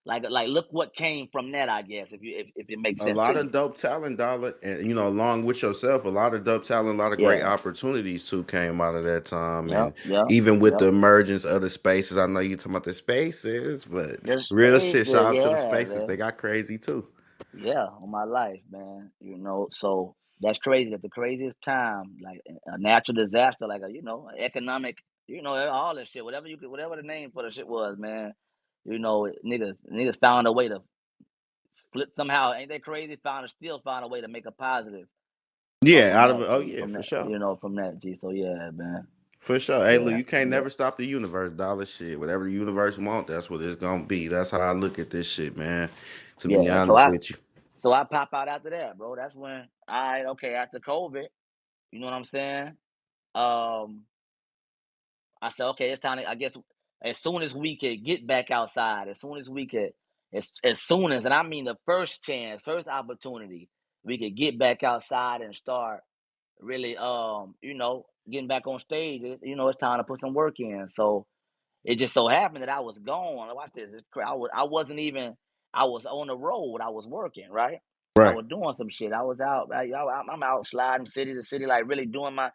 Speaker 2: like look what came from that, I guess, if it makes
Speaker 1: a
Speaker 2: sense to
Speaker 1: lot
Speaker 2: you.
Speaker 1: of dope talent, dollar, and along with yourself, a lot of dope talent, a lot of great
Speaker 2: Yeah.
Speaker 1: opportunities too came out of that time,
Speaker 2: Yep.
Speaker 1: and
Speaker 2: Yep.
Speaker 1: even with
Speaker 2: Yep.
Speaker 1: the emergence of the spaces. I know you talking about the spaces, but
Speaker 2: The
Speaker 1: real shit.
Speaker 2: spaces,
Speaker 1: Shout out to the
Speaker 2: yeah,
Speaker 1: spaces. They
Speaker 2: man.
Speaker 1: got crazy too.
Speaker 2: Yeah, on my life, man. So that's crazy. At the craziest time, like a natural disaster, like economic, all this shit, whatever the name for the shit was, man. Niggas found a way to flip somehow. Ain't that crazy? Still found a way to make a positive
Speaker 1: Yeah,
Speaker 2: from
Speaker 1: out of
Speaker 2: that
Speaker 1: it. Oh
Speaker 2: G,
Speaker 1: yeah,
Speaker 2: from
Speaker 1: for
Speaker 2: that,
Speaker 1: sure.
Speaker 2: from that G. So yeah, man.
Speaker 1: For sure. Hey, look,
Speaker 2: Yeah,
Speaker 1: you can't
Speaker 2: yeah,
Speaker 1: never stop the universe, dollar shit. Whatever the universe want, that's what it's gonna be. That's how I look at this shit, man. To be
Speaker 2: yeah. So
Speaker 1: honest
Speaker 2: I,
Speaker 1: with you.
Speaker 2: so I pop out after that, bro. That's when okay, after COVID, you know what I'm saying? Um, I said, okay, it's time to, I guess, as soon as we could get back outside, as soon as we could, as soon as, and I mean the first chance, first opportunity, we could get back outside and start really, getting back on stage. It's time to put some work in. So it just so happened that I was gone. Watch this. I wasn't even. I was on the road. I was working. Right. I
Speaker 1: Right.
Speaker 2: was doing some shit. I was out. I'm out sliding city to city, like really doing my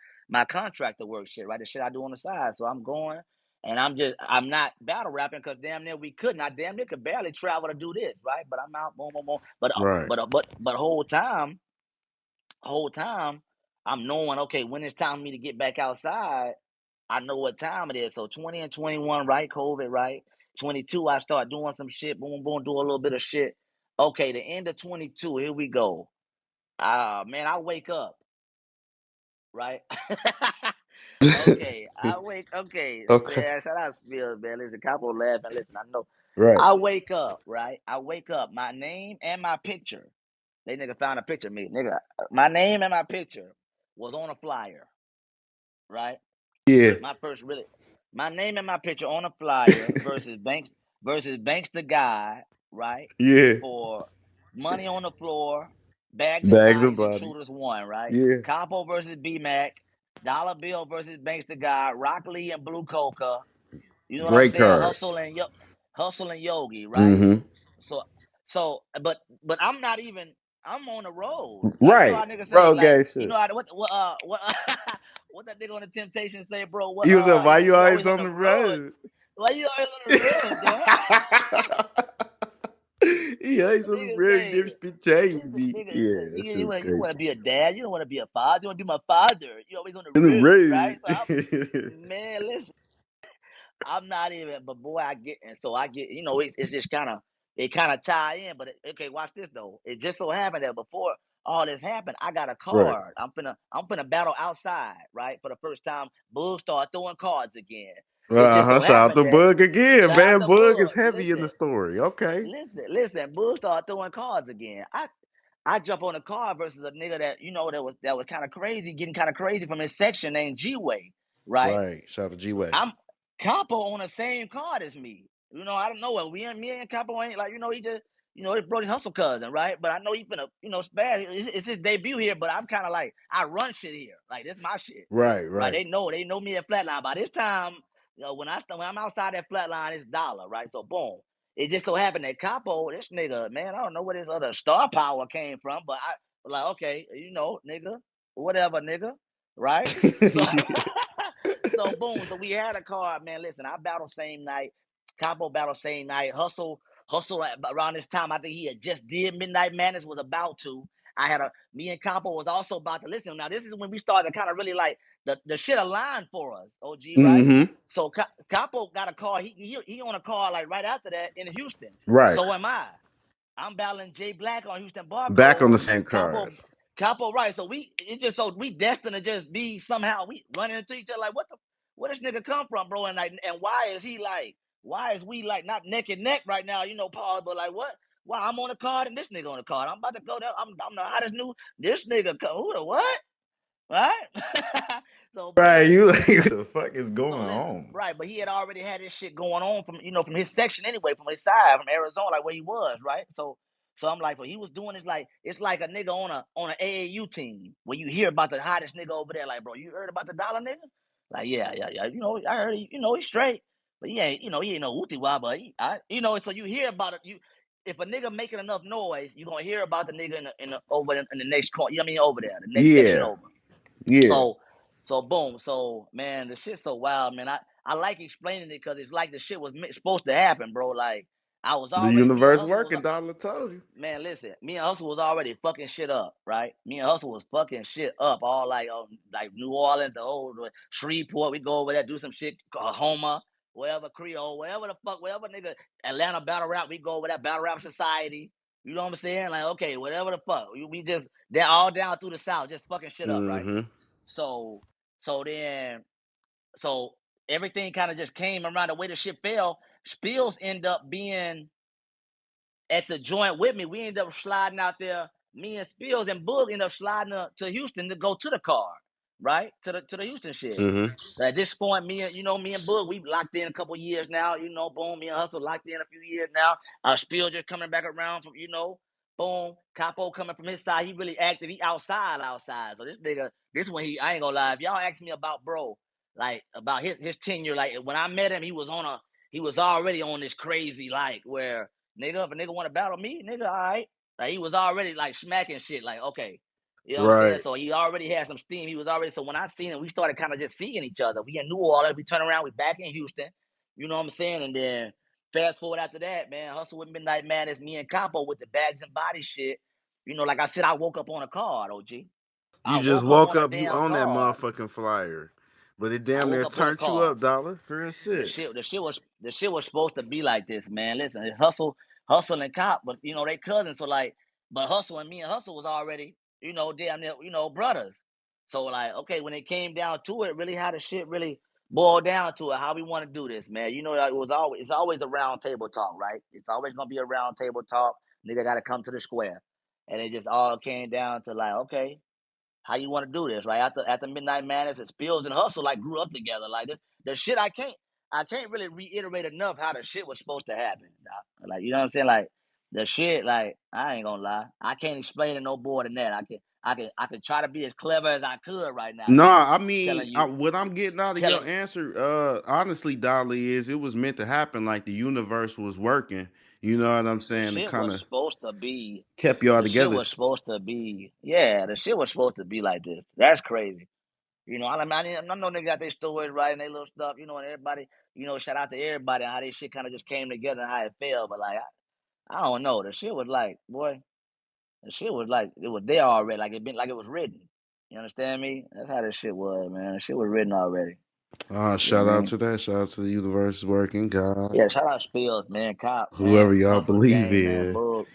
Speaker 2: contractor work shit. Right. The shit I do on the side. So I'm going, and I'm not battle rapping because damn near we couldn't. I damn near could barely travel to do this. Right. But I'm out. Boom, boom, boom.
Speaker 1: Right.
Speaker 2: But whole time, I'm knowing, okay, when it's time for me to get back outside, I know what time it is. So 20 and 21, right? COVID, right? 22, I start doing some shit. Boom, boom, do a little bit of shit. Okay, the end of 22, here we go. Man, I wake up, right? Okay, okay.
Speaker 1: Okay.
Speaker 2: Man, shout out Spills, man. Listen, couple laughing. Listen, I know.
Speaker 1: Right.
Speaker 2: I wake up, right? I wake up, my name and my picture. They nigga found a picture of me. Nigga, my name and my picture was on a flyer, right?
Speaker 1: Yeah.
Speaker 2: My first really, my name and my picture on a flyer versus Banks the guy, right?
Speaker 1: Yeah.
Speaker 2: For money on the floor, bags and
Speaker 1: Bags of
Speaker 2: bodies,
Speaker 1: bodies.
Speaker 2: intruders one, right?
Speaker 1: Yeah.
Speaker 2: Capo versus B Mac, Dollar Bill versus Banks the guy, Rock Lee and Blue Coca. You know what I'm
Speaker 1: Great
Speaker 2: saying?
Speaker 1: card.
Speaker 2: Hustle and Yogi, right?
Speaker 1: Mm-hmm.
Speaker 2: So but I'm not even. I'm on the road. Like
Speaker 1: Right.
Speaker 2: how niggas say,
Speaker 1: Road
Speaker 2: like
Speaker 1: gang shit.
Speaker 2: how what what that nigga on the Temptation say, bro? What
Speaker 1: You was like, why you
Speaker 2: you
Speaker 1: always
Speaker 2: always on
Speaker 1: on
Speaker 2: the
Speaker 1: the
Speaker 2: road?
Speaker 1: road?
Speaker 2: Why you always on the road, dog?
Speaker 1: He always on the
Speaker 2: Niggas
Speaker 1: road,
Speaker 2: say,
Speaker 1: never spit change
Speaker 2: listen,
Speaker 1: me. Yeah, that shit was
Speaker 2: you
Speaker 1: crazy.
Speaker 2: want to be a dad, you don't want to be a father, you want to be my father. You always on the
Speaker 1: In the
Speaker 2: road, right? So
Speaker 1: road.
Speaker 2: man, listen. I'm not even, but boy, I get, and so I get, it's just it kind of tie in. But okay, watch this though. It just so happened that before all this happened, I got a
Speaker 1: Right.
Speaker 2: card. I'm finna battle outside, right? For the first time, Bull start throwing cards again. It just so
Speaker 1: Shout out
Speaker 2: happened
Speaker 1: to
Speaker 2: that,
Speaker 1: Bug again,
Speaker 2: shout out
Speaker 1: man.
Speaker 2: to
Speaker 1: Bug is
Speaker 2: Bug.
Speaker 1: heavy in the story. Okay.
Speaker 2: Listen. Bull start throwing cards again. I jump on a card versus a nigga that that was kind of crazy, getting kind of crazy from his section named G-Way, right?
Speaker 1: Right. Shout out to G Way.
Speaker 2: I'm Capo on the same card as me. I don't know. Me and Capo ain't like, he just, he brought his hustle cousin, right? But I know he finna, spaz. It's his debut here, but I'm kind of like, I run shit here. Like, this my shit,
Speaker 1: Right,
Speaker 2: right?
Speaker 1: right.
Speaker 2: They know me at Flatline. By this time, when I'm outside that Flatline, it's Dollar, right? So boom. It just so happened that Capo, this nigga, man, I don't know where this other star power came from, but I like, okay, nigga, whatever, nigga, right? So So boom. So we had a card, man. Listen, I battled same night. Capo battled same night. Hustle around this time. I think he had just did Midnight Madness, was about to. Me and Capo was also about to listen. Now this is when we started kind of really like the shit aligned for us. OG, right?
Speaker 1: Mm-hmm.
Speaker 2: So Capo got a call. He on a call like right after that in Houston.
Speaker 1: Right.
Speaker 2: So am I. I'm battling Jayblac on Houston
Speaker 1: Back on
Speaker 2: Barcode.
Speaker 1: the same
Speaker 2: Capo,
Speaker 1: cards.
Speaker 2: Capo, right? So we destined to just be somehow we running into each other like where this nigga come from, bro? And like, and why is we like not neck and neck right now, Paul? But like, what? Why I'm on the card and this nigga on the card? I'm about to go there. I'm the hottest new. This nigga, who the what? Right? So
Speaker 1: Right,
Speaker 2: boom.
Speaker 1: you like what the fuck is
Speaker 2: So
Speaker 1: going
Speaker 2: listen,
Speaker 1: on?
Speaker 2: right? But he had already had this shit going on from his section anyway, from his side, from Arizona, like where he was, right? So I'm like, well, he was doing it like it's like a nigga on an AAU team where you hear about the hottest nigga over there, like, bro, you heard about the dollar nigga? Like, yeah, I heard, he's straight, but he ain't no Uti Wah, but so you hear about it. If a nigga making enough noise, you gonna hear about the nigga in the next corner. You know what I mean, over there, the next section
Speaker 1: Yeah,
Speaker 2: over.
Speaker 1: yeah.
Speaker 2: So boom. So man, the shit's so wild, man. I like explaining it because it's like the shit was supposed to happen, bro. Like I was
Speaker 1: The
Speaker 2: already me and
Speaker 1: universe
Speaker 2: Hustle was
Speaker 1: working, Dollar told you.
Speaker 2: man. Listen, me and Hustle was already fucking shit up, right? Me and Hustle was fucking shit up, all like New Orleans, the old Shreveport. We go over there, do some shit, Homer, wherever Creole, wherever the fuck, wherever nigga Atlanta battle rap. We go over that battle rap society. You know what I'm saying? Like okay, whatever the fuck. We just they're all down through the South, just fucking shit up, right?
Speaker 1: Mm-hmm.
Speaker 2: So so everything kind of just came around the way the shit fell. Spills end up being at the joint with me. We ended up sliding out there. Me and Spills and Boog ended up sliding to Houston to go to the card, right? To the Houston shit.
Speaker 1: Mm-hmm.
Speaker 2: At this point, me and Boog, we locked in a couple years now. Boom, me and Hustle locked in a few years now. Spill just coming back around from, boom, Capo coming from his side. He really active. He outside. So this nigga, I ain't gonna lie. If y'all ask me about bro, like about his tenure, like when I met him, he was already on this crazy like where nigga, if a nigga want to battle me, nigga, all right. Like he was already like smacking shit, like okay. You know what I'm saying?
Speaker 1: Right.
Speaker 2: So he already had some steam. He was already so when I seen him, we started kind of just seeing each other. We in New Orleans, we turn around, we back in Houston. You know what I'm saying? And then fast forward after that, man, Hustle with Midnight Madness, me and Capo with the bags and body shit. Like I said, I woke up on a card, OG.
Speaker 1: You
Speaker 2: I
Speaker 1: just
Speaker 2: woke up
Speaker 1: woke
Speaker 2: on a
Speaker 1: up, you
Speaker 2: damn
Speaker 1: on that
Speaker 2: card.
Speaker 1: motherfucking flyer. But it
Speaker 2: I
Speaker 1: damn
Speaker 2: woke
Speaker 1: near
Speaker 2: up on a
Speaker 1: turned you
Speaker 2: card.
Speaker 1: up, Dollar. Real
Speaker 2: The
Speaker 1: shit.
Speaker 2: shit, the shit was supposed to be like this, man. Listen, it's Hustle and Cop, but they cousins. So like, but Hustle and me and Hustle was already, damn near, brothers. So like, okay, when it came down to it, really how the shit really boiled down to it, how we want to do this, man. Like, it's always a round table talk, right? It's always gonna be a round table talk. Nigga got to come to the square, and it just all came down to like, okay, how you want to do this, right? After Midnight Madness, and Spills and Hustle like grew up together. Like this, the shit I can't really reiterate enough how the shit was supposed to happen. Like you know what I'm saying? Like the shit, like I ain't gonna lie, I can't explain it no more than that. I can try to be as clever as I could right now,
Speaker 1: No,
Speaker 2: just
Speaker 1: I mean,
Speaker 2: telling you,
Speaker 1: what I'm getting out of your
Speaker 2: telling
Speaker 1: answer, honestly, Dolly, is it was meant to happen. Like the universe was working. You know what I'm
Speaker 2: the
Speaker 1: saying? It
Speaker 2: shit
Speaker 1: kind
Speaker 2: was
Speaker 1: of
Speaker 2: supposed to be.
Speaker 1: kept y'all
Speaker 2: The shit
Speaker 1: together.
Speaker 2: was supposed to be. Yeah, the shit was supposed to be like this. That's crazy. I know niggas got their stories right and they little stuff, and everybody, shout out to everybody and how this shit kind of just came together and how it fell. But like, I don't know. The shit was like, boy, the shit was like it was there already, like it was written. You understand me? That's how this shit was, man. The shit was written already. You know
Speaker 1: Shout
Speaker 2: what I
Speaker 1: out
Speaker 2: mean?
Speaker 1: to that. Shout out to the universe working. God,
Speaker 2: Yeah, shout out Spills, man, Cop,
Speaker 1: whoever
Speaker 2: man,
Speaker 1: y'all
Speaker 2: Hustle
Speaker 1: believe
Speaker 2: Gang, man,
Speaker 1: in.
Speaker 2: Book.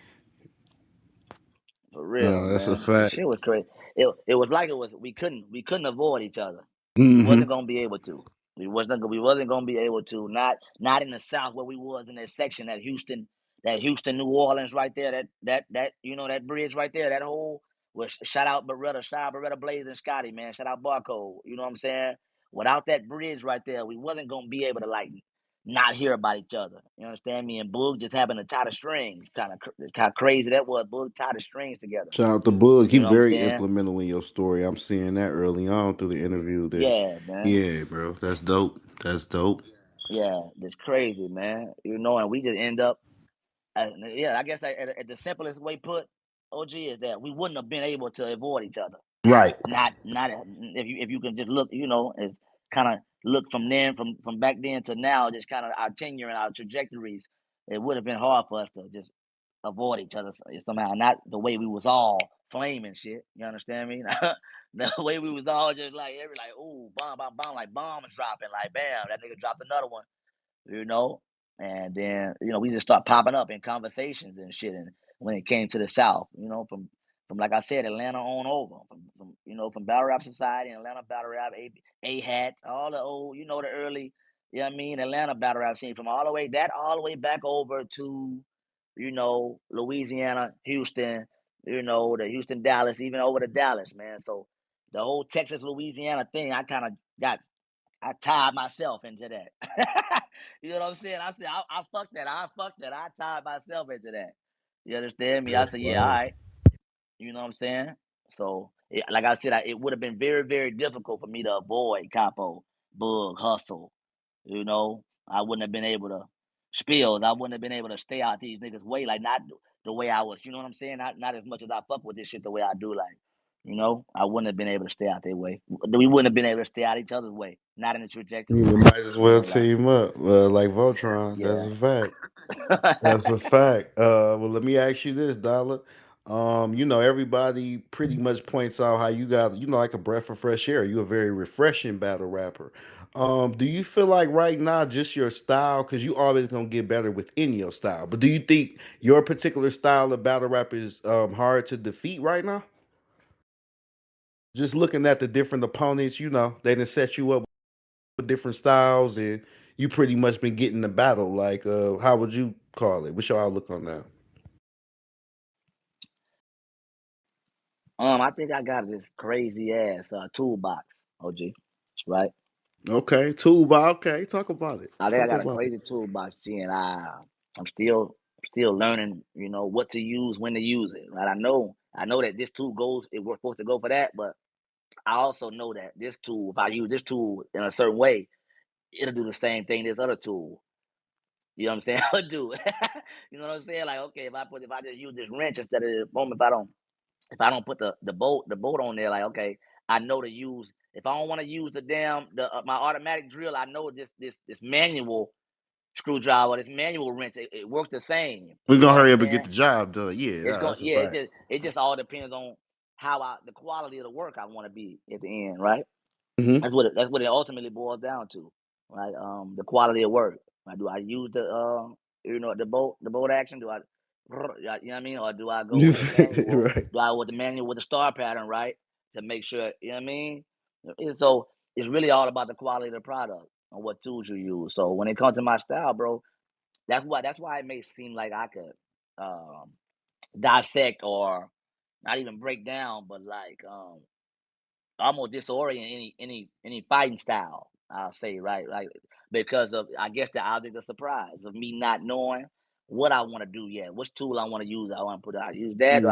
Speaker 2: For real,
Speaker 1: That's a
Speaker 2: man. The
Speaker 1: fact.
Speaker 2: shit was crazy. It was like it was we couldn't avoid each other. We
Speaker 1: Mm-hmm.
Speaker 2: wasn't gonna be able to. We wasn't gonna be able to. Not in the South where we was in that section, that Houston, New Orleans right there, that bridge right there, that whole shout out Beretta Blaze and Scotty, man. Shout out Barcode. You know what I'm saying? Without that bridge right there, we wasn't gonna be able to like not hear about each other. You understand me? And Boog just having to tie the strings, kind of how crazy that was. Boog tie the strings together.
Speaker 1: Shout out to Boog. He
Speaker 2: You know what I'm
Speaker 1: very
Speaker 2: saying?
Speaker 1: implemental in your story. I'm seeing that early on through the interview. That,
Speaker 2: Yeah, man.
Speaker 1: yeah, bro, that's dope. That's dope.
Speaker 2: Yeah, that's crazy, man. And we just end up, yeah, I guess at the simplest way put, OG is that we wouldn't have been able to avoid each other.
Speaker 1: Right.
Speaker 2: Not if you can just look, as kind of look from then from back then to now, just kind of our tenure and our trajectories. It would have been hard for us to just avoid each other somehow. Not the way we was all flaming shit. You understand me? The way we was all just like ooh, bomb, bomb, bomb, like bombs dropping, like bam, that nigga dropped another one. you know. And then, we just start popping up in conversations and shit. And when it came to the South, from like I said, Atlanta on over, from from Battle Rap Society and Atlanta Battle Rap, A Hat, all the old, the early, Atlanta battle rap scene from all the way back over to, Louisiana, Houston, the Houston, Dallas, even over to Dallas, man. So the whole Texas, Louisiana thing, I tied myself into that. You know what I'm saying? I said, I fucked that. I tied myself into that. You understand me? I
Speaker 1: That's
Speaker 2: said, yeah, all
Speaker 1: fine.
Speaker 2: right. You know what I'm saying? So, like I said, it would have been very, very difficult for me to avoid Capo, Bug, Hustle. I wouldn't have been able to spill. I wouldn't have been able to stay out these niggas' way, like not the way I was. You know what I'm saying? Not as much as I fuck with this shit the way I do. Like, I wouldn't have been able to stay out their way. We wouldn't have been able to stay out each other's way. Not in the trajectory.
Speaker 1: You might as well
Speaker 2: Like,
Speaker 1: team up, like Voltron. That's
Speaker 2: yeah.
Speaker 1: a fact. That's a fact. Well, let me ask you this, Dollar. Everybody pretty much points out how you got, like a breath of fresh air. You're a very refreshing battle rapper. Do you feel like right now, just your style, because you always gonna get better within your style, but do you think your particular style of battle rap is hard to defeat right now? Just looking at the different opponents, they done set you up with different styles, and you pretty much been getting the battle. Like, how would you call it? What's your outlook on that?
Speaker 2: I think I got this crazy ass toolbox, OG. Right?
Speaker 1: Okay, toolbar. Okay, talk about it.
Speaker 2: I think I
Speaker 1: Talk
Speaker 2: got a
Speaker 1: about it.
Speaker 2: crazy toolbox, G, and I'm still learning, what to use, when to use it. Right? I know that this tool it was supposed to go for that, but I also know that this tool, if I use this tool in a certain way, it'll do the same thing this other tool. You know what I'm saying? I'll do it. You know what I'm saying? Like, okay, if I just use this wrench instead of the boom, if I don't put the bolt on there, like, okay, I know to use. If I don't want to use my automatic drill, I know this manual screwdriver, this manual wrench, it works the same.
Speaker 1: We're
Speaker 2: You know
Speaker 1: gonna
Speaker 2: what I'm
Speaker 1: hurry up and get
Speaker 2: saying?
Speaker 1: the job done. Yeah,
Speaker 2: It's going,
Speaker 1: that's a
Speaker 2: yeah.
Speaker 1: fact.
Speaker 2: It just all depends on the quality of the work I want to be at the end, right?
Speaker 1: Hmm.
Speaker 2: That's what it ultimately boils down to, right? The quality of work. Like, do I use the bolt action? Do I, you know what I mean, or do I go with the manual?
Speaker 1: Right.
Speaker 2: Do I with the manual with the star pattern, right? To make sure, you know what I mean. So it's really all about the quality of the product and what tools you use. So when it comes to my style, bro, that's why it may seem like I could um, dissect or not even break down, but like almost disorient any fighting style. I'll say, right, like, because of, I guess, the object of surprise of me not knowing what I want to do yet, which tool I want to use. I want to put out. Use that?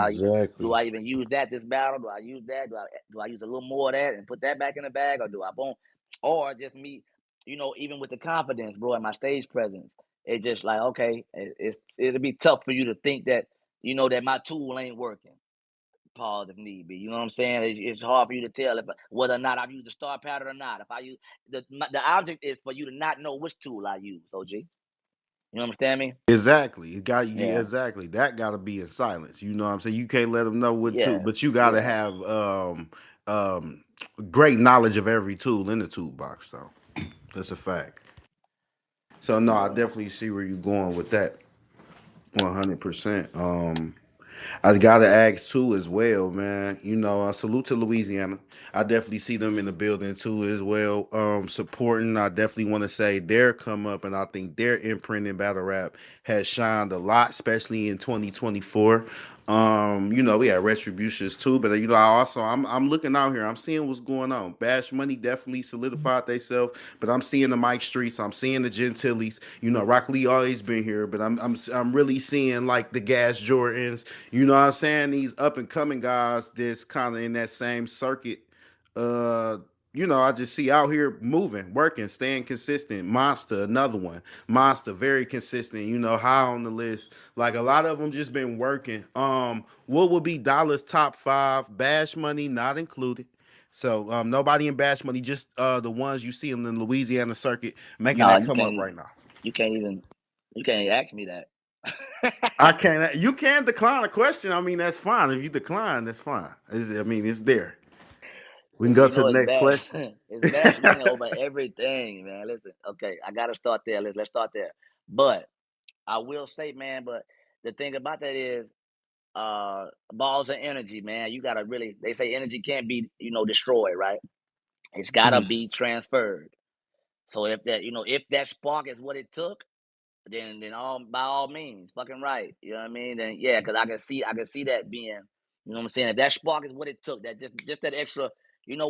Speaker 2: Do
Speaker 1: Exactly.
Speaker 2: I even use that this battle? Do I use that? Do I use a little more of that and put that back in the bag, or do I boom? Or just me, even with the confidence, bro, and my stage presence, it's just like, okay, it'll be tough for you to think that that my tool ain't working. Pause if need be. You know what I'm saying? It's hard for you to tell whether or not I've used the star pattern or not. If I use the object is for you to not know which tool I use. OG, you understand me?
Speaker 1: Exactly. It got you.
Speaker 2: Yeah,
Speaker 1: Exactly. That got to be in silence. You know what I'm saying? You can't let them know what to,
Speaker 2: yeah,
Speaker 1: but you got to
Speaker 2: yeah,
Speaker 1: have um great knowledge of every tool in the toolbox. Though that's a fact. So no, I
Speaker 2: yeah.
Speaker 1: definitely see where you're going with that. 100%. I gotta ask too as well, man. Salute to Louisiana. I definitely see them in the building too as well. Supporting. I definitely want to say their come up, and I think their imprint in battle rap has shined a lot, especially in 2024. We had retributions too, but I'm looking out here. I'm seeing what's going on. Bash Money definitely solidified themselves, but I'm seeing the Mike Streets. I'm seeing the Gentiles. Rock Lee always been here, but I'm really seeing like the Gas Jordans. You know what I'm saying? These up and coming guys that's kind of in that same circuit. Uh, I just see out here moving, working, staying consistent. Monster, another one. Monster, very consistent. High on the list. Like a lot of them just been working. What would be Dollar's top five? Bash Money not included. So nobody in Bash Money, just the ones you see in the Louisiana circuit making
Speaker 2: No,
Speaker 1: that come up right now.
Speaker 2: you can't even, you can't even ask me that.
Speaker 1: I can't. You can decline a question. I mean, that's fine. If you decline, that's fine. It's there. We can
Speaker 2: Cause
Speaker 1: go to the
Speaker 2: it's
Speaker 1: next
Speaker 2: bad.
Speaker 1: question.
Speaker 2: It's bash money over everything, man. Listen, okay, I gotta start there. Let's start there. But I will say, man, but the thing about that is, balls of energy, man. You gotta really. They say energy can't be destroyed, right? It's gotta be transferred. So if that spark is what it took, then all by all means, fucking right. You know what I mean? Then yeah, because I can see that being, what I'm saying. If that spark is what it took, that just that extra,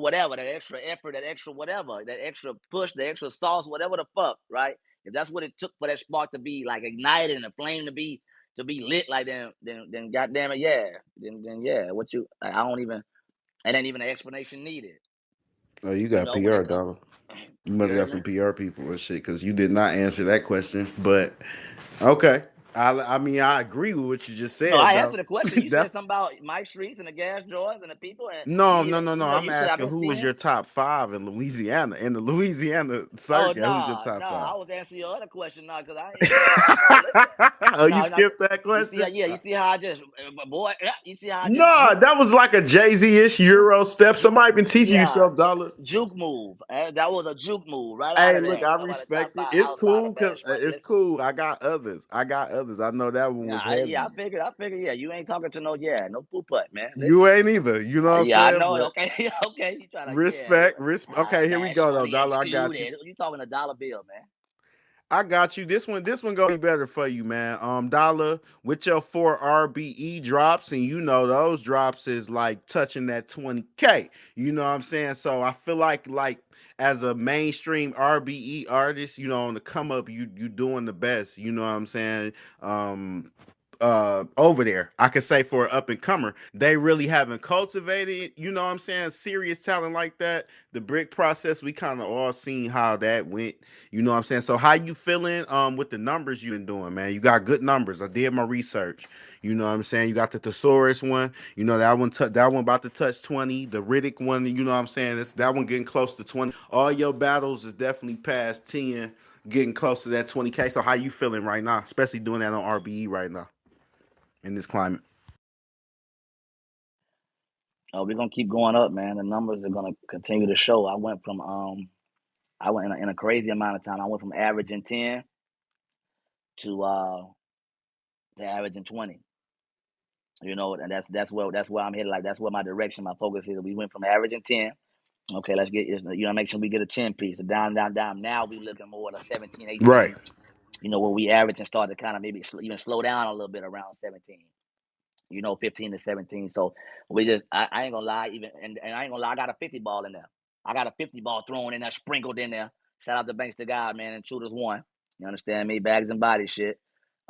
Speaker 2: whatever, that extra effort, that extra whatever, that extra push, the extra sauce, whatever the fuck, right? If that's what it took for that spark to be like ignited and the flame to be lit like then goddamn it, yeah. Then yeah, I don't even it ain't even an explanation needed.
Speaker 1: Oh, you
Speaker 2: You
Speaker 1: got
Speaker 2: know, when
Speaker 1: PR,
Speaker 2: it comes
Speaker 1: Dollar. You
Speaker 2: you
Speaker 1: must have
Speaker 2: heard
Speaker 1: got
Speaker 2: me?
Speaker 1: some PR people and shit because you did not answer that question. But okay, I mean I agree with what you just
Speaker 2: No,
Speaker 1: said
Speaker 2: I
Speaker 1: though.
Speaker 2: answered the question. You said
Speaker 1: That's
Speaker 2: something about Mike Streets and the gas drawers and the people, and you
Speaker 1: no, no,
Speaker 2: even,
Speaker 1: no, no. I'm
Speaker 2: you said I've
Speaker 1: asking
Speaker 2: been
Speaker 1: who was
Speaker 2: seeing.
Speaker 1: your top five in Louisiana in the Louisiana
Speaker 2: Oh
Speaker 1: circuit. Who's your
Speaker 2: no,
Speaker 1: top
Speaker 2: no,
Speaker 1: five?
Speaker 2: I was answering your other question now because I listen.
Speaker 1: Oh, you
Speaker 2: No, no,
Speaker 1: skipped that
Speaker 2: you see,
Speaker 1: question?
Speaker 2: yeah, you see how I just, boy, yeah, you see how I just
Speaker 1: No, that was like a Jay-Z-ish
Speaker 2: juke,
Speaker 1: Euro step.
Speaker 2: juke,
Speaker 1: Somebody been teaching you
Speaker 2: yeah,
Speaker 1: something, Dollar.
Speaker 2: juke move. That was a juke move right out
Speaker 1: Hey,
Speaker 2: of
Speaker 1: look,
Speaker 2: there.
Speaker 1: I
Speaker 2: Talk about the top
Speaker 1: respect it.
Speaker 2: five
Speaker 1: It's
Speaker 2: outside
Speaker 1: cool
Speaker 2: of
Speaker 1: because
Speaker 2: Bash Money.
Speaker 1: it's
Speaker 2: Listen,
Speaker 1: cool. I got others. I know that one was
Speaker 2: nah, yeah,
Speaker 1: heavy.
Speaker 2: I figured, yeah, you ain't talking to no poo putt, man.
Speaker 1: You
Speaker 2: Listen,
Speaker 1: ain't either. You know what I'm
Speaker 2: yeah, I
Speaker 1: saying?
Speaker 2: know it.
Speaker 1: But
Speaker 2: Okay, okay, you trying to, yeah,
Speaker 1: respect, respect. Okay, here we
Speaker 2: Bash
Speaker 1: go though,
Speaker 2: Money
Speaker 1: Dollar. I got you.
Speaker 2: excluded. You talking a dollar bill, man?
Speaker 1: I got you. This one gonna be better for you, man. Dollar with your 4 RBE drops, and you know those drops is like touching that 20K. You know what I'm saying? So I feel like as a mainstream RBE artist, on the come up, you doing the best. You know what I'm saying? Um, over there, I could say for an up and comer, they really haven't cultivated, what I'm saying, serious talent like that. The brick process, we kind of all seen how that went. You know what I'm saying? So how you feeling with the numbers you been doing, man? You got good numbers. I did my research. You know what I'm saying? You got the thesaurus one. That one about to touch 20. The Riddick one, you know what I'm saying? That one getting close to 20. All your battles is definitely past 10, getting close to that 20K. So how you feeling right now, especially doing that on RBE right now in this climate?
Speaker 2: Oh, we're gonna keep going up, man. The numbers are gonna continue to show. I went in a crazy amount of time. I went from averaging 10 to averaging 20. And that's where I'm headed. Like that's where my direction, my focus is. We went from averaging 10. Okay, let's get make sure we get a 10 piece. A down, down, down. Now we looking more at a 17,
Speaker 1: Right.
Speaker 2: 18. Where we average and start to kind of maybe even slow down a little bit around 17. 15 to 17. So I ain't gonna lie, and I ain't gonna lie, I got a 50 ball in there. I got a 50 ball thrown in there, sprinkled in there. Shout out to Banks to God, man, and Shooters one. You understand me? Bags and body shit.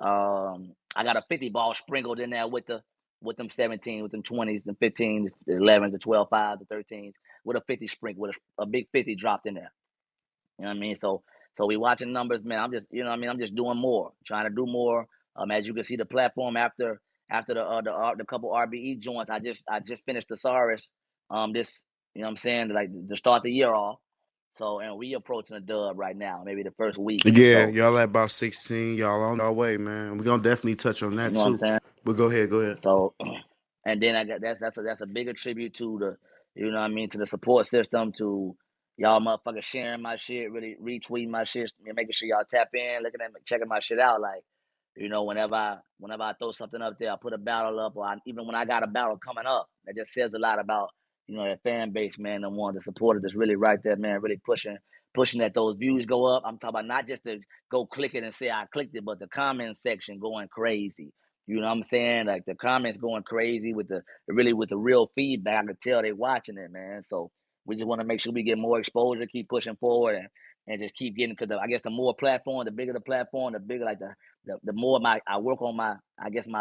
Speaker 2: I got a 50 ball sprinkled in there with them 17, with them 20s, the 15s, the 11s, the 12, 5s, the 13s, with a 50 sprinkle, with a big 50 dropped in there. You know what I mean? So we watching numbers, man. I'm just, I'm just doing more, trying to do more. As you can see, the platform after the couple RBE joints, I just finished the Saurus. This, what I'm saying, like to start the year off. So and we approaching a dub right now, maybe the first week.
Speaker 1: Yeah,
Speaker 2: So
Speaker 1: y'all at about 16. Y'all on our way, man. We're gonna definitely touch on
Speaker 2: you
Speaker 1: that
Speaker 2: know what I'm
Speaker 1: too.
Speaker 2: saying.
Speaker 1: But go ahead, go ahead.
Speaker 2: So, and then I got that's a bigger tribute to the, to the support system, to y'all motherfuckers sharing my shit, really retweeting my shit, making sure y'all tap in, looking at checking my shit out. Like, whenever I throw something up there, I put a battle up, or even when I got a battle coming up, that just says a lot about that fan base, man, the one, the supporter that's really right there, man, really pushing that those views go up. I'm talking about not just to go click it and say I clicked it, but the comment section going crazy. You know what I'm saying? Like the comments going crazy with the real feedback. I could tell they watching it, man. So we just want to make sure we get more exposure, keep pushing forward, and just keep getting, because I guess the more platform, the bigger the platform, the bigger like the more I work on my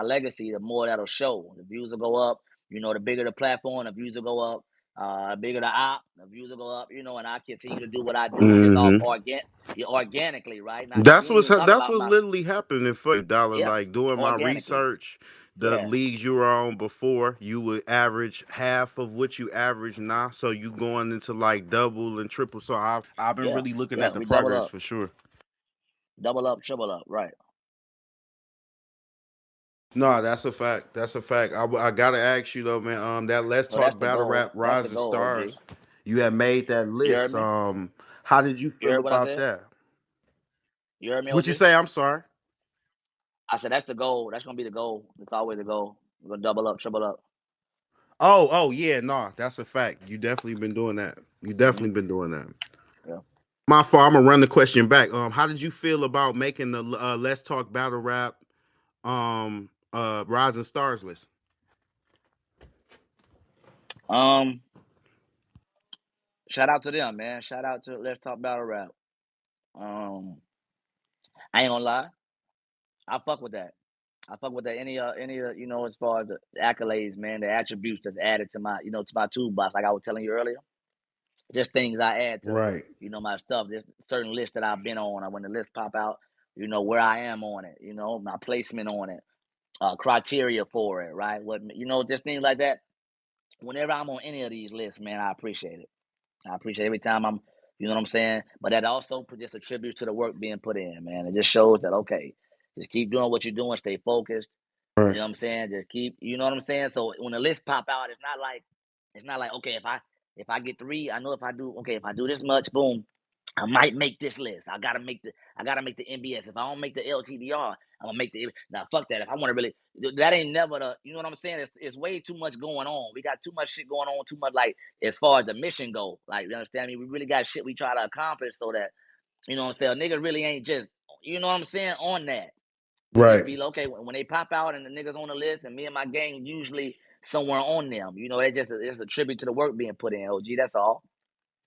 Speaker 2: legacy, the more that'll show. The views will go up. The bigger the platform, the views will go up. Bigger the op, the views will go up. And I continue to do what I do, just off
Speaker 1: Mm-hmm.
Speaker 2: organically, right? Now, because we
Speaker 1: That's
Speaker 2: ain't
Speaker 1: what's
Speaker 2: even talking
Speaker 1: that's
Speaker 2: about
Speaker 1: what's
Speaker 2: my,
Speaker 1: literally happening for you, Dollar.
Speaker 2: yeah,
Speaker 1: Like doing my
Speaker 2: organically.
Speaker 1: research, the
Speaker 2: Yeah,
Speaker 1: leagues you were on before, you would average half of what you average now. So you going into like double and triple. So I've been
Speaker 2: yeah,
Speaker 1: really looking
Speaker 2: yeah.
Speaker 1: at the
Speaker 2: We double
Speaker 1: progress
Speaker 2: up,
Speaker 1: for sure.
Speaker 2: double up, triple up, right?
Speaker 1: No, that's a fact. That's a fact. I gotta ask you though, man. That Let's
Speaker 2: So
Speaker 1: Talk
Speaker 2: that's the
Speaker 1: Battle
Speaker 2: goal.
Speaker 1: Rap
Speaker 2: That's the
Speaker 1: Rise of
Speaker 2: goal, OG.
Speaker 1: Stars. You had made that
Speaker 2: You heard
Speaker 1: list.
Speaker 2: me?
Speaker 1: How did you
Speaker 2: You
Speaker 1: feel
Speaker 2: heard what I
Speaker 1: about
Speaker 2: said?
Speaker 1: that?
Speaker 2: You heard me,
Speaker 1: What you
Speaker 2: OG?
Speaker 1: say? I'm sorry.
Speaker 2: I said that's the goal. That's gonna be the goal. It's always the goal. We're gonna double up, triple up.
Speaker 1: Oh yeah, no, that's a fact. You definitely been doing that. You
Speaker 2: Mm-hmm.
Speaker 1: definitely been doing that.
Speaker 2: Yeah.
Speaker 1: My fault. I'm gonna run the question back. How did you feel about making the Let's Talk Battle Rap Rising Stars list?
Speaker 2: Shout out to them, man. Shout out to Let's Talk Battle Rap. I ain't gonna lie. I fuck with that. I fuck with that. Any you know, as far as the accolades, man, the attributes that's added to my, to my toolbox, like I was telling you earlier. Just things I add to,
Speaker 1: Right.
Speaker 2: my stuff. Just certain lists that I've been on. When the list pop out, where I am on it. My placement on it, criteria for it, right? Just things like that. Whenever I'm on any of these lists, man, I appreciate it. I appreciate every time I'm, you know what I'm saying? But that also just attributes to the work being put in, man. It just shows that, okay, just keep doing what you're doing, stay focused. You
Speaker 1: Right.
Speaker 2: know what I'm saying? Just keep, you know what I'm saying? So when the list pop out, it's not like, okay, if I get 3, I know if I do this much, boom, I might make this list. I gotta make the NBS. If I don't make the LTBR, I'm gonna make the now. Fuck that. If I want to really, that ain't never the. You know what I'm saying? It's way too much going on. We got too much shit going on. Too much like as far as the mission go. Like you understand me? We really got shit we try to accomplish so that what I'm saying. Niggas really ain't just what I'm saying on that. We just
Speaker 1: Right.
Speaker 2: be like, okay when they pop out and the niggas on the list and me and my gang usually somewhere on them. It's a tribute to the work being put in. OG. That's all.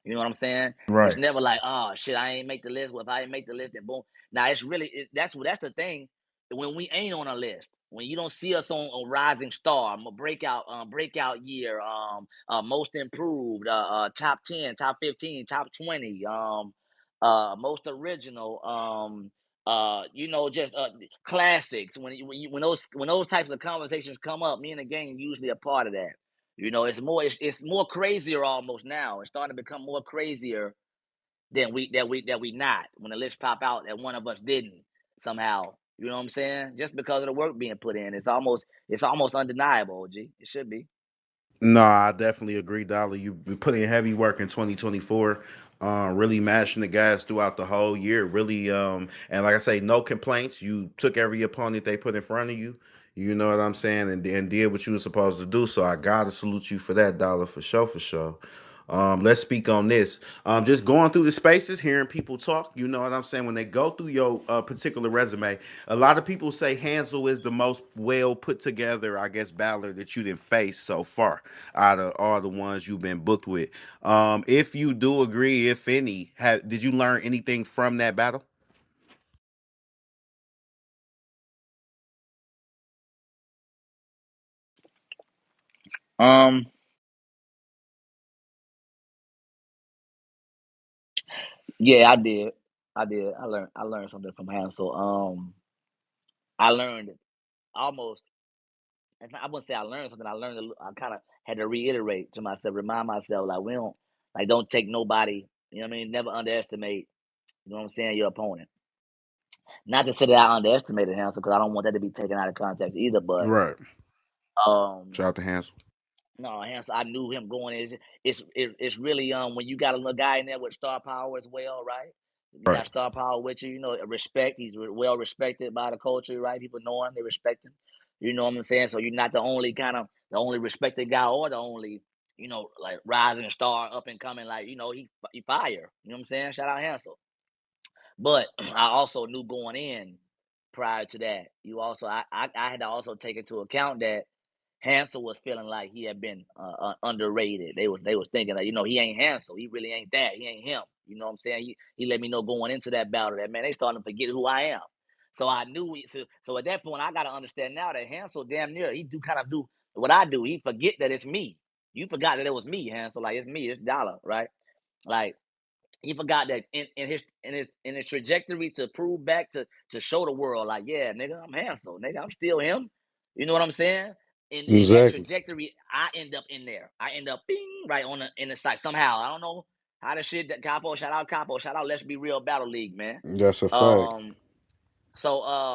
Speaker 2: You know what I'm saying? It's
Speaker 1: Right.
Speaker 2: never like, oh shit, I ain't make the list. Well, if I ain't make the list, then boom. Now it's really that's the thing. When we ain't on a list, when you don't see us on a rising star, breakout year, most improved, top 10, top 15, top 20, most original, just classics. When those types of conversations come up, me and the gang usually a part of that. It's more crazier almost now. It's starting to become more crazier than we not when the list pop out that one of us didn't somehow. You know what I'm saying? Just because of the work being put in, it's almost undeniable. G, it should be.
Speaker 1: No, I definitely agree, Dollar. You put in heavy work in 2024, really mashing the guys throughout the whole year. Really, and like I say, no complaints. You took every opponent they put in front of you. You know what I'm saying, and did what you were supposed to do. So I gotta salute you for that, Dollar, for sure, for sure. Let's speak on this. Just going through the spaces, hearing people talk. You know what I'm saying. When they go through your particular resume, a lot of people say Hansel is the most well put together, I guess, battler that you didn't face so far out of all the ones you've been booked with. If you do agree, if any, did you learn anything from that battle?
Speaker 2: Um, yeah, I did. I did. I learned something from Hansel. I learned almost. I wouldn't say I learned something. I kind of had to reiterate to myself, remind myself, like we don't, like don't take nobody. You know what I mean? Never underestimate. You know what I'm saying? Your opponent. Not to say that I underestimated Hansel, because I don't want that to be taken out of context either. But
Speaker 1: Right.
Speaker 2: um,
Speaker 1: Shout out to Hansel.
Speaker 2: no, Hansel, I knew him going in. It's really when you got a little guy in there with star power as well, right? You got
Speaker 1: Right.
Speaker 2: star power with you. Respect. He's well respected by the culture, right? People know him, they respect him. You know what I'm saying? So you're not the only respected guy or the only like rising star, up and coming. Like he fire. You know what I'm saying? Shout out Hansel. But I also knew going in prior to that, I had to also take into account that Hansel was feeling like he had been underrated. They was thinking that he ain't Hansel. He really ain't that. He ain't him. You know what I'm saying? He let me know going into that battle that, man, they starting to forget who I am. So I knew. So at that point, I got to understand now that Hansel damn near he do kind of do what I do. He forget that it's me. You forgot that it was me, Hansel. Like it's me. It's Dollar, right? Like he forgot that in his trajectory to prove back to show the world, like, yeah, nigga, I'm Hansel, nigga, I'm still him. You know what I'm saying? In that
Speaker 1: Exactly.
Speaker 2: trajectory, I end up in there. I end up bing right in the site somehow. I don't know how the shit that Capo, shout out Let's Be Real Battle League, man.
Speaker 1: That's a fact.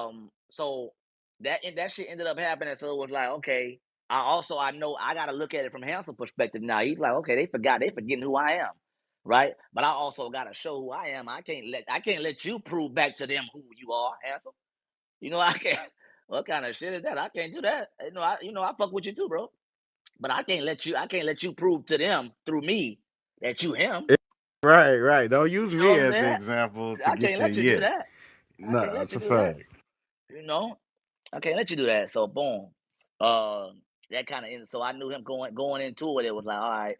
Speaker 2: Um, so that shit ended up happening. So it was like, okay, I know I gotta look at it from Hansel's perspective now. He's like, okay, they forgetting who I am. Right? But I also gotta show who I am. I can't let you prove back to them who you are, Hansel. I can't What kind of shit is that? I can't do that. I fuck with you too, bro. But I can't let you prove to them through me that you him.
Speaker 1: Right, right. Don't use
Speaker 2: You know
Speaker 1: me
Speaker 2: what I'm
Speaker 1: as the
Speaker 2: saying?
Speaker 1: example to
Speaker 2: I can't
Speaker 1: get you.
Speaker 2: let you do
Speaker 1: Yeah,
Speaker 2: that. I
Speaker 1: no,
Speaker 2: can't let
Speaker 1: that's
Speaker 2: you
Speaker 1: a
Speaker 2: do that.
Speaker 1: fact.
Speaker 2: You know, I can't let you do that. So boom, uh, that kind of. So I knew him going into it. It was like, all right.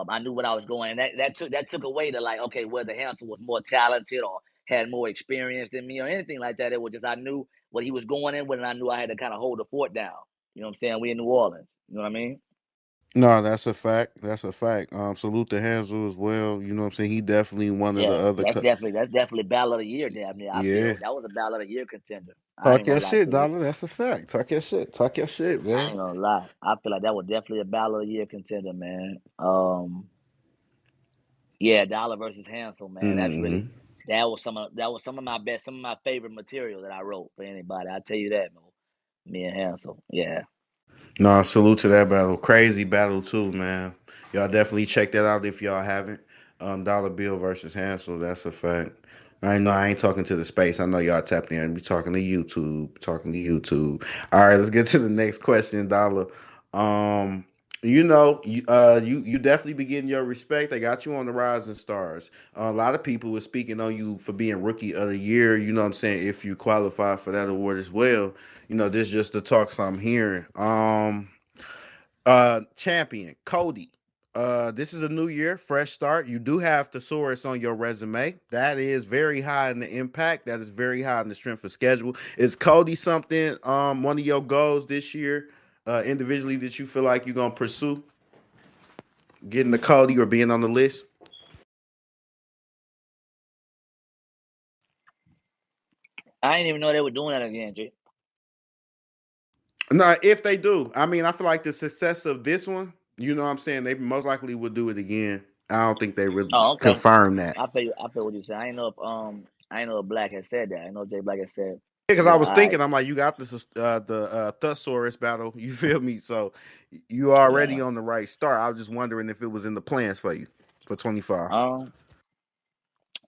Speaker 2: I knew what I was going. And that took away the like, okay, whether Hansel was more talented or had more experience than me or anything like that. It was just I knew what he was going in with, and I knew I had to kind of hold the fort down. You know what I'm saying? We in New Orleans. You know what I mean?
Speaker 1: No, that's a fact. That's a fact. Salute to Hansel as well. You know what I'm saying? He definitely one of the
Speaker 2: Yeah,
Speaker 1: other.
Speaker 2: that's definitely battle of the year. Damn near, I
Speaker 1: Yeah.
Speaker 2: feel that was a battle of the year contender. I ain't
Speaker 1: Talk your
Speaker 2: gonna lie
Speaker 1: shit,
Speaker 2: to you.
Speaker 1: Dollar. That's a fact. Talk your shit. Talk your shit,
Speaker 2: I
Speaker 1: man.
Speaker 2: ain't gonna lie. I feel like that was definitely a battle of the year contender, man. Yeah, Dollar versus Hansel, man.
Speaker 1: Hmm.
Speaker 2: That was some of my favorite material that I wrote for anybody. I tell you that, man. Me and Hansel, yeah.
Speaker 1: No, salute to that battle. Crazy battle too, man. Y'all definitely check that out if y'all haven't. Dollar Bill versus Hansel. That's a fact. I know I ain't talking to the space. I know y'all tapped in. We talking to YouTube. Talking to YouTube. All right, let's get to the next question, Dollar. Um, you definitely be getting your respect. They got you on the Rising Stars. A lot of people were speaking on you for being Rookie of the Year. You know what I'm saying? If you qualify for that award as well, this is just the talks I'm hearing. Champion Cody. This is a new year, fresh start. You do have thesaurus on your resume. That is very high in the impact. That is very high in the strength of schedule. Is Cody something one of your goals this year, individually that you feel like you're gonna pursue? Getting the Cody or being on the list?
Speaker 2: I didn't even know they were doing that again, G.
Speaker 1: No, if they do. I mean, I feel like the success of this one, you know what I'm saying, they most likely would do it again. I don't think they really
Speaker 2: Oh, okay.
Speaker 1: confirm that.
Speaker 2: I feel what you said. I ain't know if Black had said that. I know Jay Black had said,
Speaker 1: Because I
Speaker 2: yeah,
Speaker 1: was
Speaker 2: all right,
Speaker 1: thinking, I'm like, you got this the thesaurus battle. You feel me? So you already
Speaker 2: yeah.
Speaker 1: on the right start. I was just wondering if it was in the plans for you for 25.
Speaker 2: Um,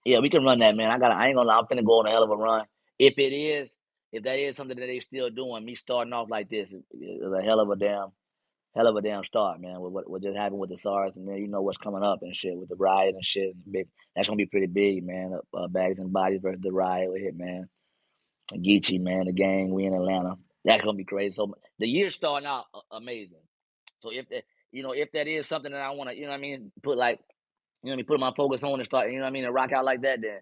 Speaker 2: yeah, we can run that, man. I ain't gonna lie, I'm finna go on a hell of a run. If it is, if that is something that they still doing, me starting off like this is a hell of a damn start, man. With what just happened with the SARS, and then you know what's coming up and shit with the riot and shit. Big, that's gonna be pretty big, man. Bags and Bodies versus the riot with Hitman, Geechee, man. The gang, we in Atlanta. That's gonna be crazy. So the year's starting out amazing. So if that is something that I want to, you know what I mean, put like, you know what I mean, put my focus on and start, you know what I mean, and rock out like that, then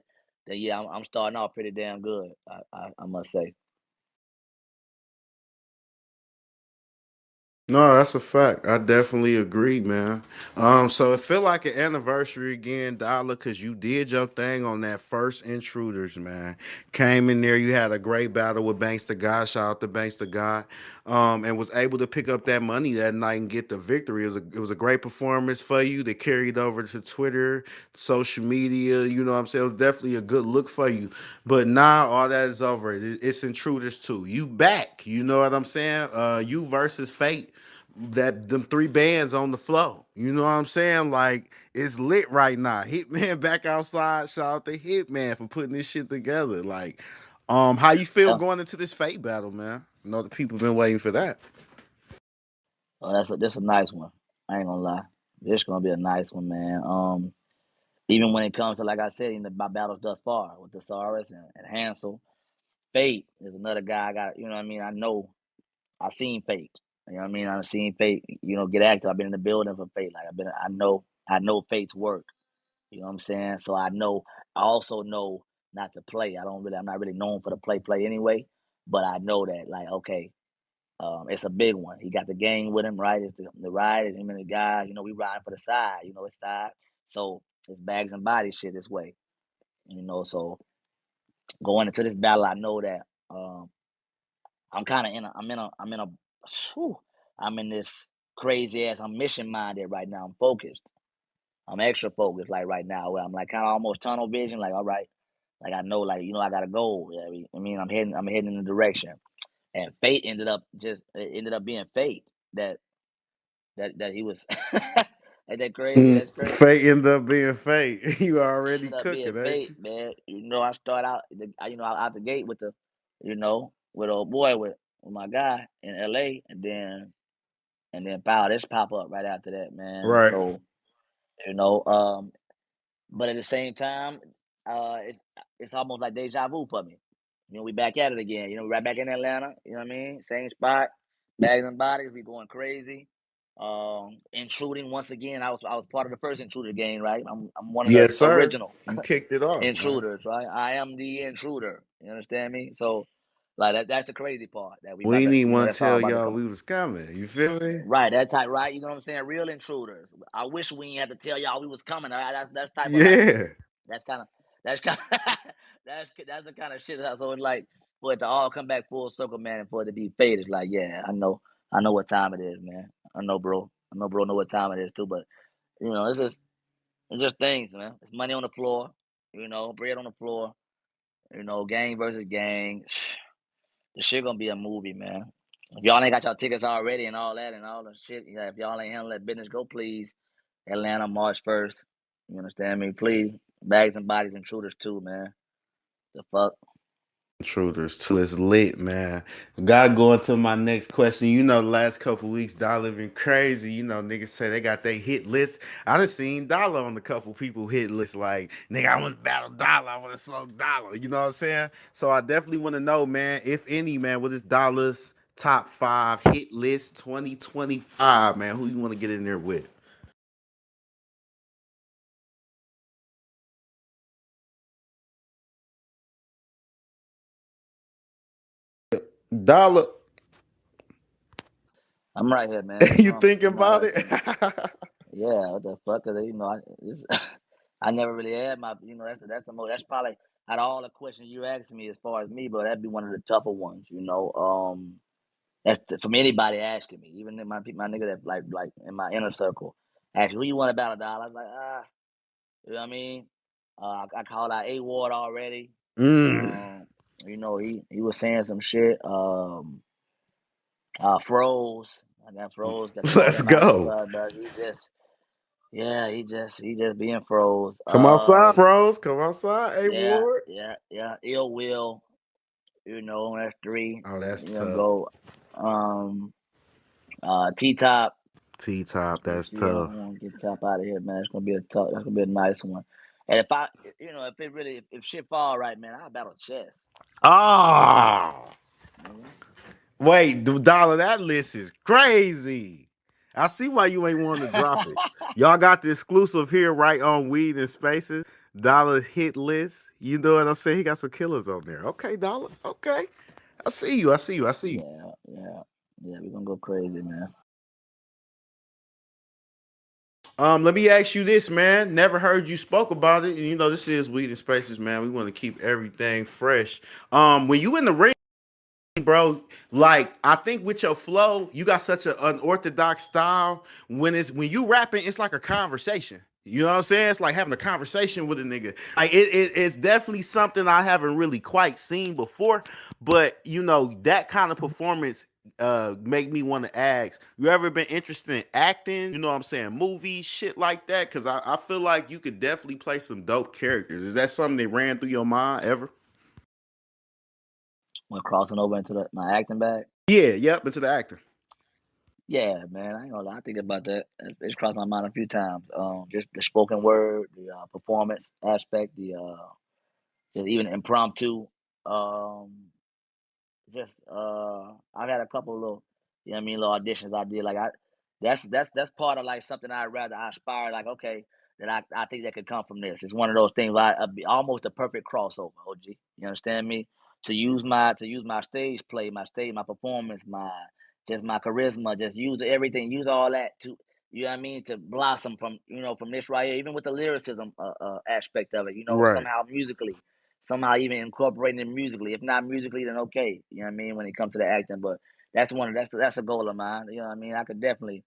Speaker 2: yeah, I'm starting off pretty damn good. I must say.
Speaker 1: No, that's a fact. I definitely agree, man. So it feel like an anniversary again, Dollar, because you did your thing on that first Intruders, man. Came in there, you had a great battle with Banks to God. Shout out to Banks to God. And was able to pick up that money that night and get the victory. It was a great performance for you that carried over to Twitter, social media. You know what I'm saying? It was definitely a good look for you. But now all that is over. It's Intruders too. You back. You know what I'm saying? You versus Fate, that them three bands on the floor. You know what I'm saying? Like it's lit right now. Hitman back outside. Shout out to Hitman for putting this shit together. Like, how you feel
Speaker 2: Yeah.
Speaker 1: going into this Fate battle, man? I know the people been waiting for that.
Speaker 2: Oh, that's a nice one. I ain't gonna lie. This gonna be a nice one, man. Even when it comes to, like I said, in my battles thus far with the Saurus and Hansel, Fate is another guy I got. You know what I mean? I know I seen Fate. You know what I mean? I seen Fate. You know, get active. I've been in the building for Fate. Like I know Fate's work. You know what I'm saying? So I also know not to play. I'm not really known for the play anyway. But I know that, like, okay, it's a big one. He got the gang with him, right? It's the ride, it's him and the guy. You know, we riding for the side. You know, it's side. So it's bags and body shit this way. You know, so going into this battle, I know that I'm kind of whew, I'm in this crazy ass. I'm mission minded right now. I'm focused. I'm extra focused, like right now, where I'm like kind of almost tunnel vision. Like, all right, like I know, like I got a goal. Yeah, I'm heading in the direction. And fate ended up being fate that he was. Ain't that crazy? That's crazy.
Speaker 1: Fate ended up being fate. You already
Speaker 2: Ended up being
Speaker 1: cooking, ain't
Speaker 2: fate,
Speaker 1: you?
Speaker 2: man. You know, I start out, out the gate with the, you know, with old boy with my guy in LA, and then pow, this pop up right after that, man.
Speaker 1: Right.
Speaker 2: So you know, but at the same time, it's almost like deja vu for me. You know, we back at it again. You know, right back in Atlanta. You know what I mean? Same spot, bags and bodies. We going crazy. Intruding once again. I was part of the first intruder game, right? I'm one of the
Speaker 1: Yes, sir.
Speaker 2: original
Speaker 1: You kicked it off, man.
Speaker 2: intruders, right? I am the intruder. You understand me? So, like that's the crazy part that we
Speaker 1: We
Speaker 2: about to,
Speaker 1: didn't even
Speaker 2: you know,
Speaker 1: want to
Speaker 2: that's all
Speaker 1: tell
Speaker 2: about to
Speaker 1: y'all
Speaker 2: come.
Speaker 1: we was coming. You feel me?
Speaker 2: Right, that type, right? You know what I'm saying? Real intruders. I wish we ain't had to tell y'all we was coming. All right, that's type of like
Speaker 1: Yeah.
Speaker 2: that's kind of that's kind of that's the kind of shit. So it's like for it to all come back full circle, man, and for it to be faded. Like, yeah, I know what time it is, man. I know, bro, know what time it is too. But you know, it's just things, man. It's money on the floor, you know, bread on the floor, you know, gang versus gang. The shit gonna be a movie, man. If y'all ain't got y'all tickets already and all that and all the shit, yeah, if y'all ain't handling that business, go please. Atlanta, March 1st. You understand me? Please. Bags and bodies, intruders too, man. The fuck?
Speaker 1: Intruders too. It's lit, man. Gotta go into my next question. You know, the last couple weeks, Dollar been crazy. You know, niggas say they got their hit list. I done seen Dollar on a couple people hit list. Like, nigga, I want to battle Dollar. I want to smoke Dollar. You know what I'm saying? So I definitely want to know, man, if any, man, what is Dollar's top 5 hit list 2025, man? Who you want to get in there with? Dollar,
Speaker 2: I'm right here, man.
Speaker 1: you thinking
Speaker 2: You know, I
Speaker 1: about
Speaker 2: got
Speaker 1: it?
Speaker 2: some. Yeah, what the fuck? You know, I never really had my. You know, that's the most. That's probably out of all the questions you asked me as far as me, but that'd be one of the tougher ones. You know, from anybody asking me, even in my nigga that like in my inner circle, ask who you want to battle, dog. I was like, you know what I mean? I called out A Ward already.
Speaker 1: Mm.
Speaker 2: Um, you know, he was saying some shit. Froze. I got Froze. Got to call
Speaker 1: Let's
Speaker 2: him out too.
Speaker 1: go.
Speaker 2: But yeah, he just being froze.
Speaker 1: Come outside, Froze. Come outside, A
Speaker 2: Yeah,
Speaker 1: Ward.
Speaker 2: yeah. Ill will. You know, that's three.
Speaker 1: Oh, that's
Speaker 2: You know,
Speaker 1: tough.
Speaker 2: go. Um, T Top.
Speaker 1: T Top,
Speaker 2: Let's
Speaker 1: that's
Speaker 2: see. I
Speaker 1: tough.
Speaker 2: want to get Top out of here, man. It's gonna be a tough. That's gonna be a nice one. And if I, you know, if it really, if shit fall right, man, I'll battle Chess.
Speaker 1: Oh,
Speaker 2: Nigga.
Speaker 1: wait, Dollar, that list is crazy. I see why you ain't want to drop it. Y'all got the exclusive here right on Weed and Spaces. Dollar hit list. You know what I'm saying? He got some killers on there. Okay, Dollar. Okay. I see you. I see you. I see you.
Speaker 2: Yeah. We're gonna go crazy, man.
Speaker 1: Let me ask you this, man. Never heard you spoke about it. And you know, this is Weed and Spaces, man. We want to keep everything fresh. When you in the ring, bro, like I think with your flow, you got such an unorthodox style. When you rapping, it's like a conversation. You know what I'm saying? It's like having a conversation with a nigga. Like it's definitely something I haven't really quite seen before. But you know that kind of performance make me want to ask: you ever been interested in acting? You know what I'm saying? Movies, shit like that. Because I feel like you could definitely play some dope characters. Is that something that ran through your mind ever?
Speaker 2: When crossing over into my acting bag.
Speaker 1: Yeah, yep, into the actor.
Speaker 2: Yeah, man. I ain't gonna lie. I think about that. It's crossed my mind a few times. Just the spoken word, the performance aspect, the just even impromptu. Um, just I've had a couple of little, you know what I mean, little auditions I did. Like that's part of like something I rather I aspire. Like okay, that I think that could come from this. It's one of those things. Like almost a perfect crossover. OG, you understand me? To use my stage play, my performance, my charisma, just use everything, use all that to, you know what I mean, to blossom from, from this right here, even with the lyricism aspect of it,
Speaker 1: Right.
Speaker 2: somehow even incorporating it musically. If not musically, then okay, you know what I mean, when it comes to the acting. But that's a goal of mine. You know what I mean? I could definitely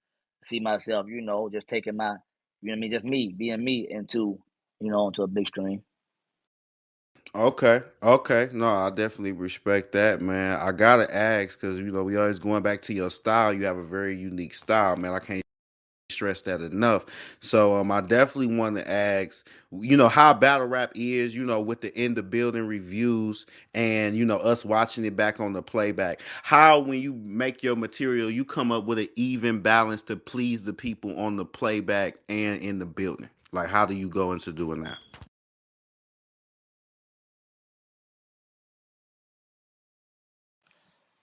Speaker 2: see myself, just taking my, you know what I mean, just me being me into a big screen.
Speaker 1: Okay. Okay. No, I definitely respect that, man. I gotta ask because you know we always going back to your style. You have a very unique style, man. I can't stress that enough. So I definitely want to ask, how battle rap is, with the in the building reviews and us watching it back on the playback. How when you make your material, you come up with an even balance to please the people on the playback and in the building. Like how do you go into doing that?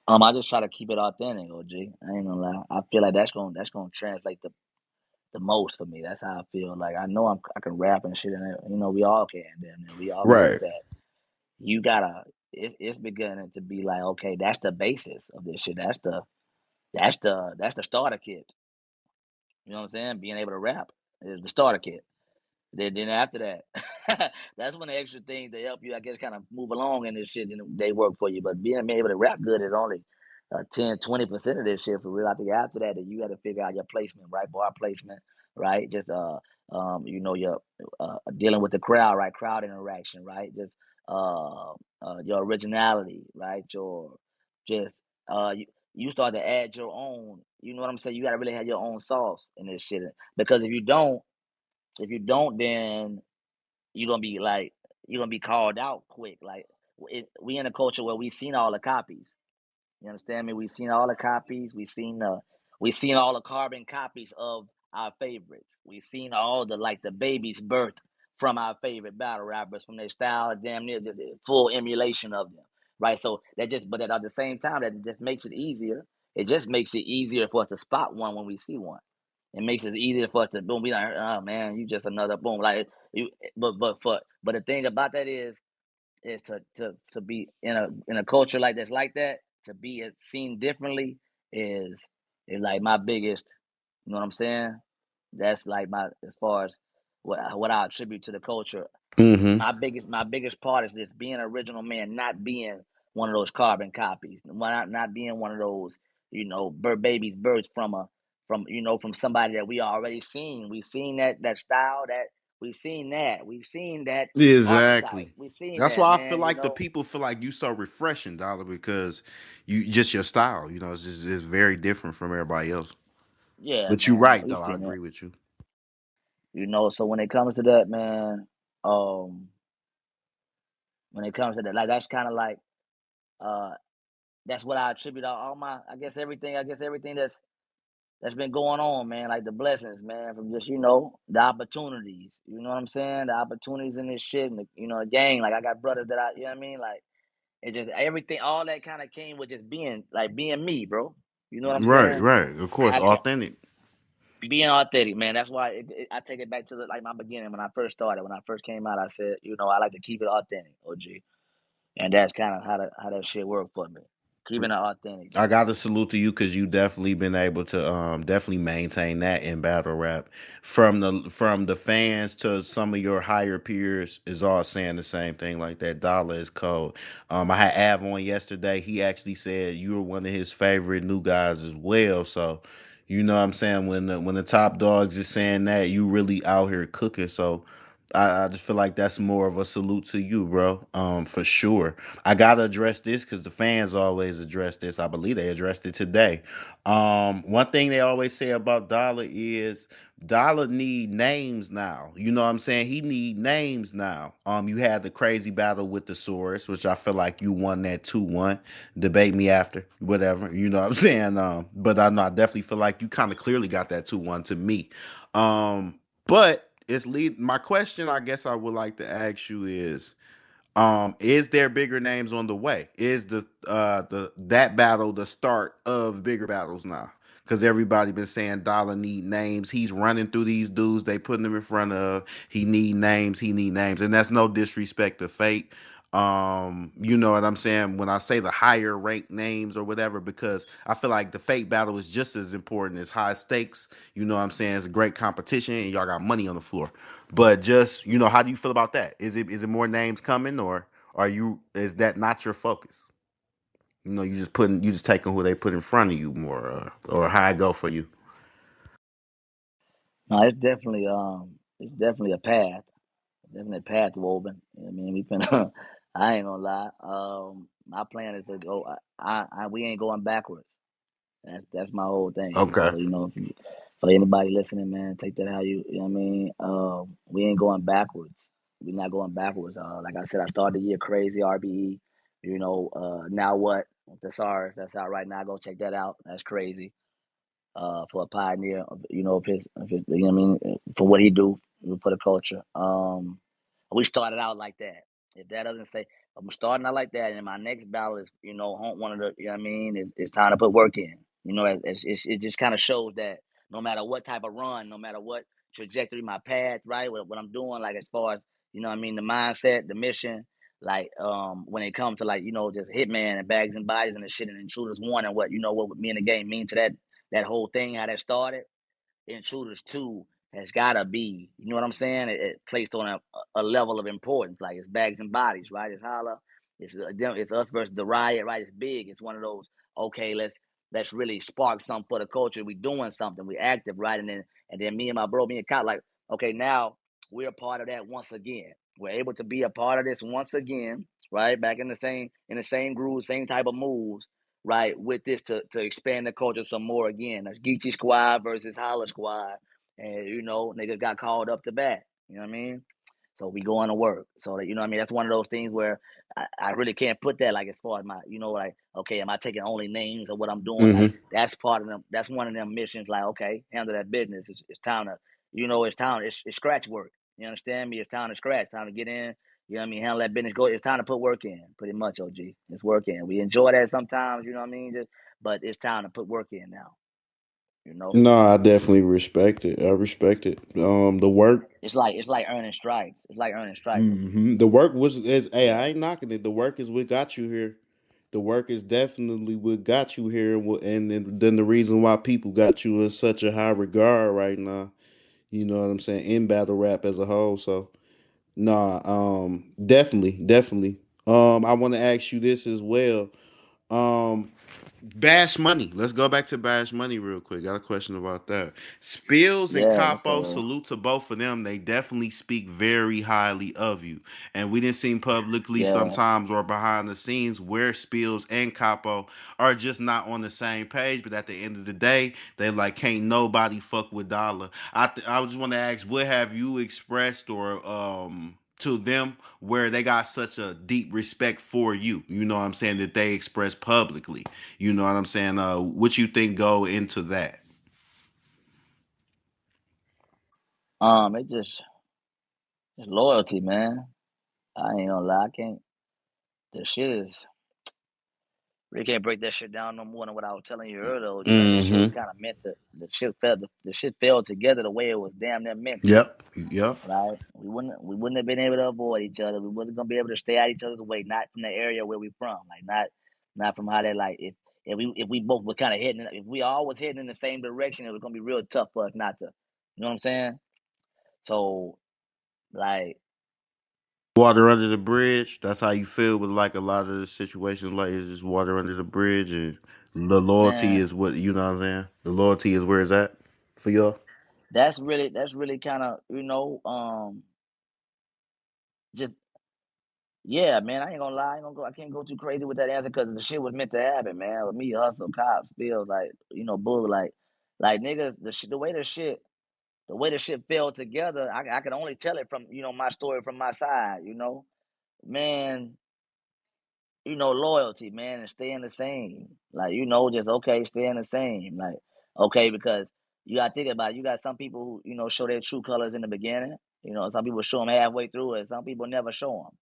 Speaker 2: I just try to keep it authentic, OG. I ain't gonna lie. I feel like that's gonna translate the most for me. That's how I feel. Like I know I can rap and shit, and we all can. Damn near. We all can do
Speaker 1: Right.
Speaker 2: that. You gotta. It's beginning to be like, okay, that's the basis of this shit. That's the starter kit. You know what I'm saying? Being able to rap is the starter kit. Then after that, that's when the extra things they help you, I guess, kind of move along in this shit, and they work for you. But being able to rap good is only 10-20% of this shit for real. I think after that, you got to figure out your placement, right? Bar placement, right? Just your dealing with the crowd, right? Crowd interaction, right? Just your originality, right? Your just you start to add your own. You know what I'm saying? You got to really have your own sauce in this shit, because if you don't, then you're gonna be like you're gonna be called out quick. Like we in a culture where we've seen all the copies. You understand me? We've seen all the copies. We've seen all the carbon copies of our favorites. We've seen all the babies birth from our favorite battle rappers, from their style, damn near just a full emulation of them. Right. So but at the same time, that just makes it easier. It just makes it easier for us to spot one when we see one. It makes it easier for us to boom. Be like, oh man, you just another boom. Like you, but the thing about that is to be in a culture like that, to be seen differently is like my biggest. You know what I'm saying? That's like my, as far as what I attribute to the culture.
Speaker 1: Mm-hmm.
Speaker 2: My biggest part is this: being an original man, not being one of those carbon copies, not being one of those babies birds from somebody that we already seen. We've seen that style, that we've seen that archetype.
Speaker 1: Exactly.
Speaker 2: We've seen
Speaker 1: That's
Speaker 2: that,
Speaker 1: why I feel
Speaker 2: man.
Speaker 1: like the people feel like you so refreshing, Dollar, because you just your style, it's very different from everybody else.
Speaker 2: Yeah,
Speaker 1: But you're
Speaker 2: man.
Speaker 1: right
Speaker 2: We've
Speaker 1: though. I
Speaker 2: seen it.
Speaker 1: agree with you.
Speaker 2: So when it comes to that, man, um, when it comes to that, like that's kind of like uh that's what I attribute all my, I guess everything that's been going on, man. Like the blessings, man, from just the opportunities. You know what I'm saying? The opportunities in this shit, and the gang. Like I got brothers that you know what I mean. Like it just everything, all that kind of came with just being me, bro. You know what I'm
Speaker 1: Right,
Speaker 2: saying?
Speaker 1: right. Of course,
Speaker 2: I can't
Speaker 1: authentic.
Speaker 2: being authentic, man. That's why I take it back to like my beginning when I first started. When I first came out, I said, I like to keep it authentic, OG, and that's kind of how that shit worked for me. Keeping it authentic,
Speaker 1: I
Speaker 2: man.
Speaker 1: got to salute to you because you definitely been able to definitely maintain that in battle rap. From the fans to some of your higher peers is all saying the same thing, like that dollar is cold. I had Av on yesterday. He actually said you were one of his favorite new guys as well. So you know what I'm saying, when the top dogs is saying that, you really out here cooking. So I just feel like that's more of a salute to you, bro. For sure. I gotta address this because the fans always address this. I believe they addressed it today. One thing they always say about Dollar is Dollar need names now. You know what I'm saying? He need names now. You had the crazy battle with the Saurus, which I feel like you won that 2-1. Debate me after, whatever. You know what I'm saying? But I know I definitely feel like you kind of clearly got that 2-1 to me. But it's lead. My question, I guess, I would like to ask you is there bigger names on the way? Is the that battle the start of bigger battles now? Because everybody been saying Dollar need names. He's running through these dudes. They putting him in front of. He need names. He need names. And that's no disrespect to Fate. You know what I'm saying when I say the higher ranked names or whatever, because I feel like the Fate battle is just as important as high stakes. You know what I'm saying? It's a great competition and y'all got money on the floor. But just how do you feel about that? Is it more names coming, or is that not your focus? You just taking who they put in front of you more, or how I go for you.
Speaker 2: No, it's definitely a path. Definitely a path woven. You know what I mean, we finna. I ain't gonna lie. My plan is to go. We ain't going backwards. That's my whole thing.
Speaker 1: Okay.
Speaker 2: So For anybody listening, man, take that how you know what I mean. We ain't going backwards. We're not going backwards. Like I said, I started the year crazy. RBE, now what? The SARS that's out right now. Go check that out. That's crazy. For a pioneer, of his, you know what I mean, for what he do for the culture. We started out like that. If that doesn't say, I'm starting out like that, and my next battle is, one of the, you know what I mean, it's time to put work in. It just kind of shows that no matter what type of run, no matter what trajectory, my path, right, what I'm doing, like as far as, you know what I mean, the mindset, the mission, like when it comes to like, just hitman and bags and bodies and the shit and intruders one and what me and the game mean to that whole thing, how that started. Intruders 2 has gotta be, you know what I'm saying? It placed on a level of importance, like it's bags and bodies, right? It's holla, it's us versus the riot, right? It's big. It's one of those. Okay, let's really spark something for the culture. We doing something. We active, right? And then me and my bro, me and Kyle, like, okay, now we're a part of that once again. We're able to be a part of this once again, right? Back in the same groove, same type of moves, right, with this to expand the culture some more again. That's Geechee Squad versus Holla Squad. And, niggas got called up to bat. You know what I mean? So we going to work. So that, what I mean, that's one of those things where I really can't put that like as far as my, like, okay, am I taking only names or what I'm doing? Like
Speaker 1: Mm-hmm.
Speaker 2: that's part of them. That's one of them missions. Like, okay, handle that business. It's time to, it's time. It's scratch work. You understand me? It's time to scratch. Time to get in. You know what I mean? Handle that business. Go. It's time to put work in. Pretty much, OG. It's work in. We enjoy that sometimes. You know what I mean? But it's time to put work in now. You know.
Speaker 1: No, I definitely respect it. I respect it. The work.
Speaker 2: It's like earning stripes. It's like earning stripes, OG.
Speaker 1: The work was is. Hey,
Speaker 2: Yeah.
Speaker 1: I ain't knocking it. The work is what got you here. The work is definitely what got you here, and then the reason why people got you in such a high regard right now. You know what I'm saying, in battle rap as a whole. So, nah, definitely. I want to ask you this as well. Um, Bash Money. Let's go back to Bash Money real quick. Got a question about that. Spills and
Speaker 2: Yeah. What's
Speaker 1: Capo,
Speaker 2: up?
Speaker 1: salute to both of them. They definitely speak very highly of you. And we didn't see publicly
Speaker 2: Yeah.
Speaker 1: sometimes or behind the scenes where Spills and Capo are just not on the same page. But at the end of the day, they like can't nobody fuck with Dollar. I just want to ask, what have you expressed or to them where they got such a deep respect for you? You know what I'm saying, that they express publicly. You know what I'm saying? What you think go into that?
Speaker 2: It's loyalty, man. I ain't gonna lie. I can't. The shit is. We can't break that shit down no more than what I was telling you earlier, OG. Like the shit is
Speaker 1: Mm-hmm.
Speaker 2: kind of meant to. The shit fell together the way it was damn near meant to.
Speaker 1: Yep. Yep.
Speaker 2: Right? We wouldn't have been able to avoid each other. We wasn't gonna be able to stay out each other's way. Not from the area where we from. Like not from how they like. If we both were kind of heading, if we all was heading in the same direction, it was gonna be real tough for us not to. You know what I'm saying? So like,
Speaker 1: Water under the bridge. That's how you feel with like a lot of the situations. Like it's just water under the bridge, and the loyalty
Speaker 2: man,
Speaker 1: is what you know what I'm saying. The loyalty is where it's at for y'all.
Speaker 2: that's really kind of just yeah, man. I ain't gonna lie. I can't go too crazy with that answer because the shit was meant to happen, man. With me, hustle, cops, feels like bull, like niggas. The way the shit fell together. I can only tell it from my story from my side. Man. Loyalty, man, and staying the same. Like, just okay, staying the same. Like, okay, because you gotta think about it. You got some people who, show their true colors in the beginning. Some people show them halfway through it. Some people never show them.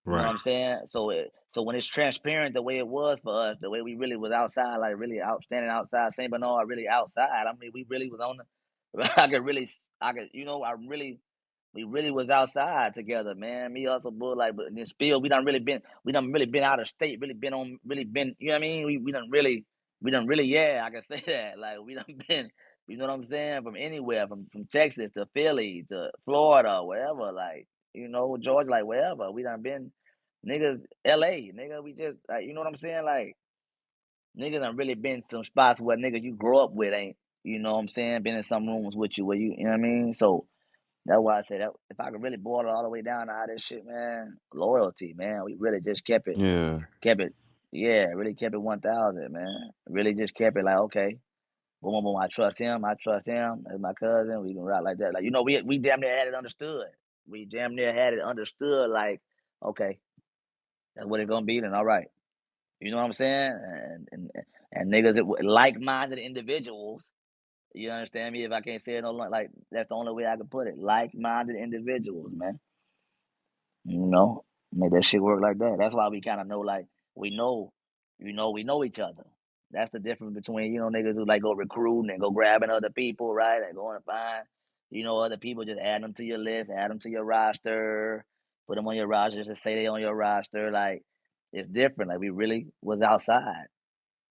Speaker 2: You know what
Speaker 1: Right.
Speaker 2: I'm saying? So when it's transparent the way it was for us, the way we really was outside, like really outstanding outside Saint Bernard, really outside. I mean, we really was on the. I could, we really was outside together, man. Me also bull like, but then spill, we done really been out of state, really been, you know what I mean? We done really, yeah, I can say that. Like we done been, you know what I'm saying? From anywhere, from Texas to Philly to Florida, wherever, like, Georgia, like wherever. We done been niggas, LA, nigga, we just like, you know what I'm saying? Like niggas done really been some spots where niggas you grew up with ain't, you know what I'm saying, been in some rooms with you where you know what I mean? So that's why I say that if I could really boil it all the way down to how this shit, man, loyalty, man. We really just
Speaker 1: Yeah.
Speaker 2: kept it, yeah, really kept it 1,000, man. Really just kept it like, okay. Boom, boom, boom. I trust him. As my cousin. We can ride like that. Like, you know, we damn near had it understood. We damn near had it understood. Like, okay, that's what it's gonna be. Then all right. You know what I'm saying? And niggas, like-minded individuals. You understand me? If I can't say it, no, like that's the only way I can put it. Like-minded individuals, man. You know, make that shit work like that. That's why we kind of know, like, we know, we know each other. That's the difference between, niggas who like go recruiting and go grabbing other people, right? And going to find, other people, just add them to your list, add them to your roster, put them on your roster, just to say they on your roster. Like, it's different. Like, we really was outside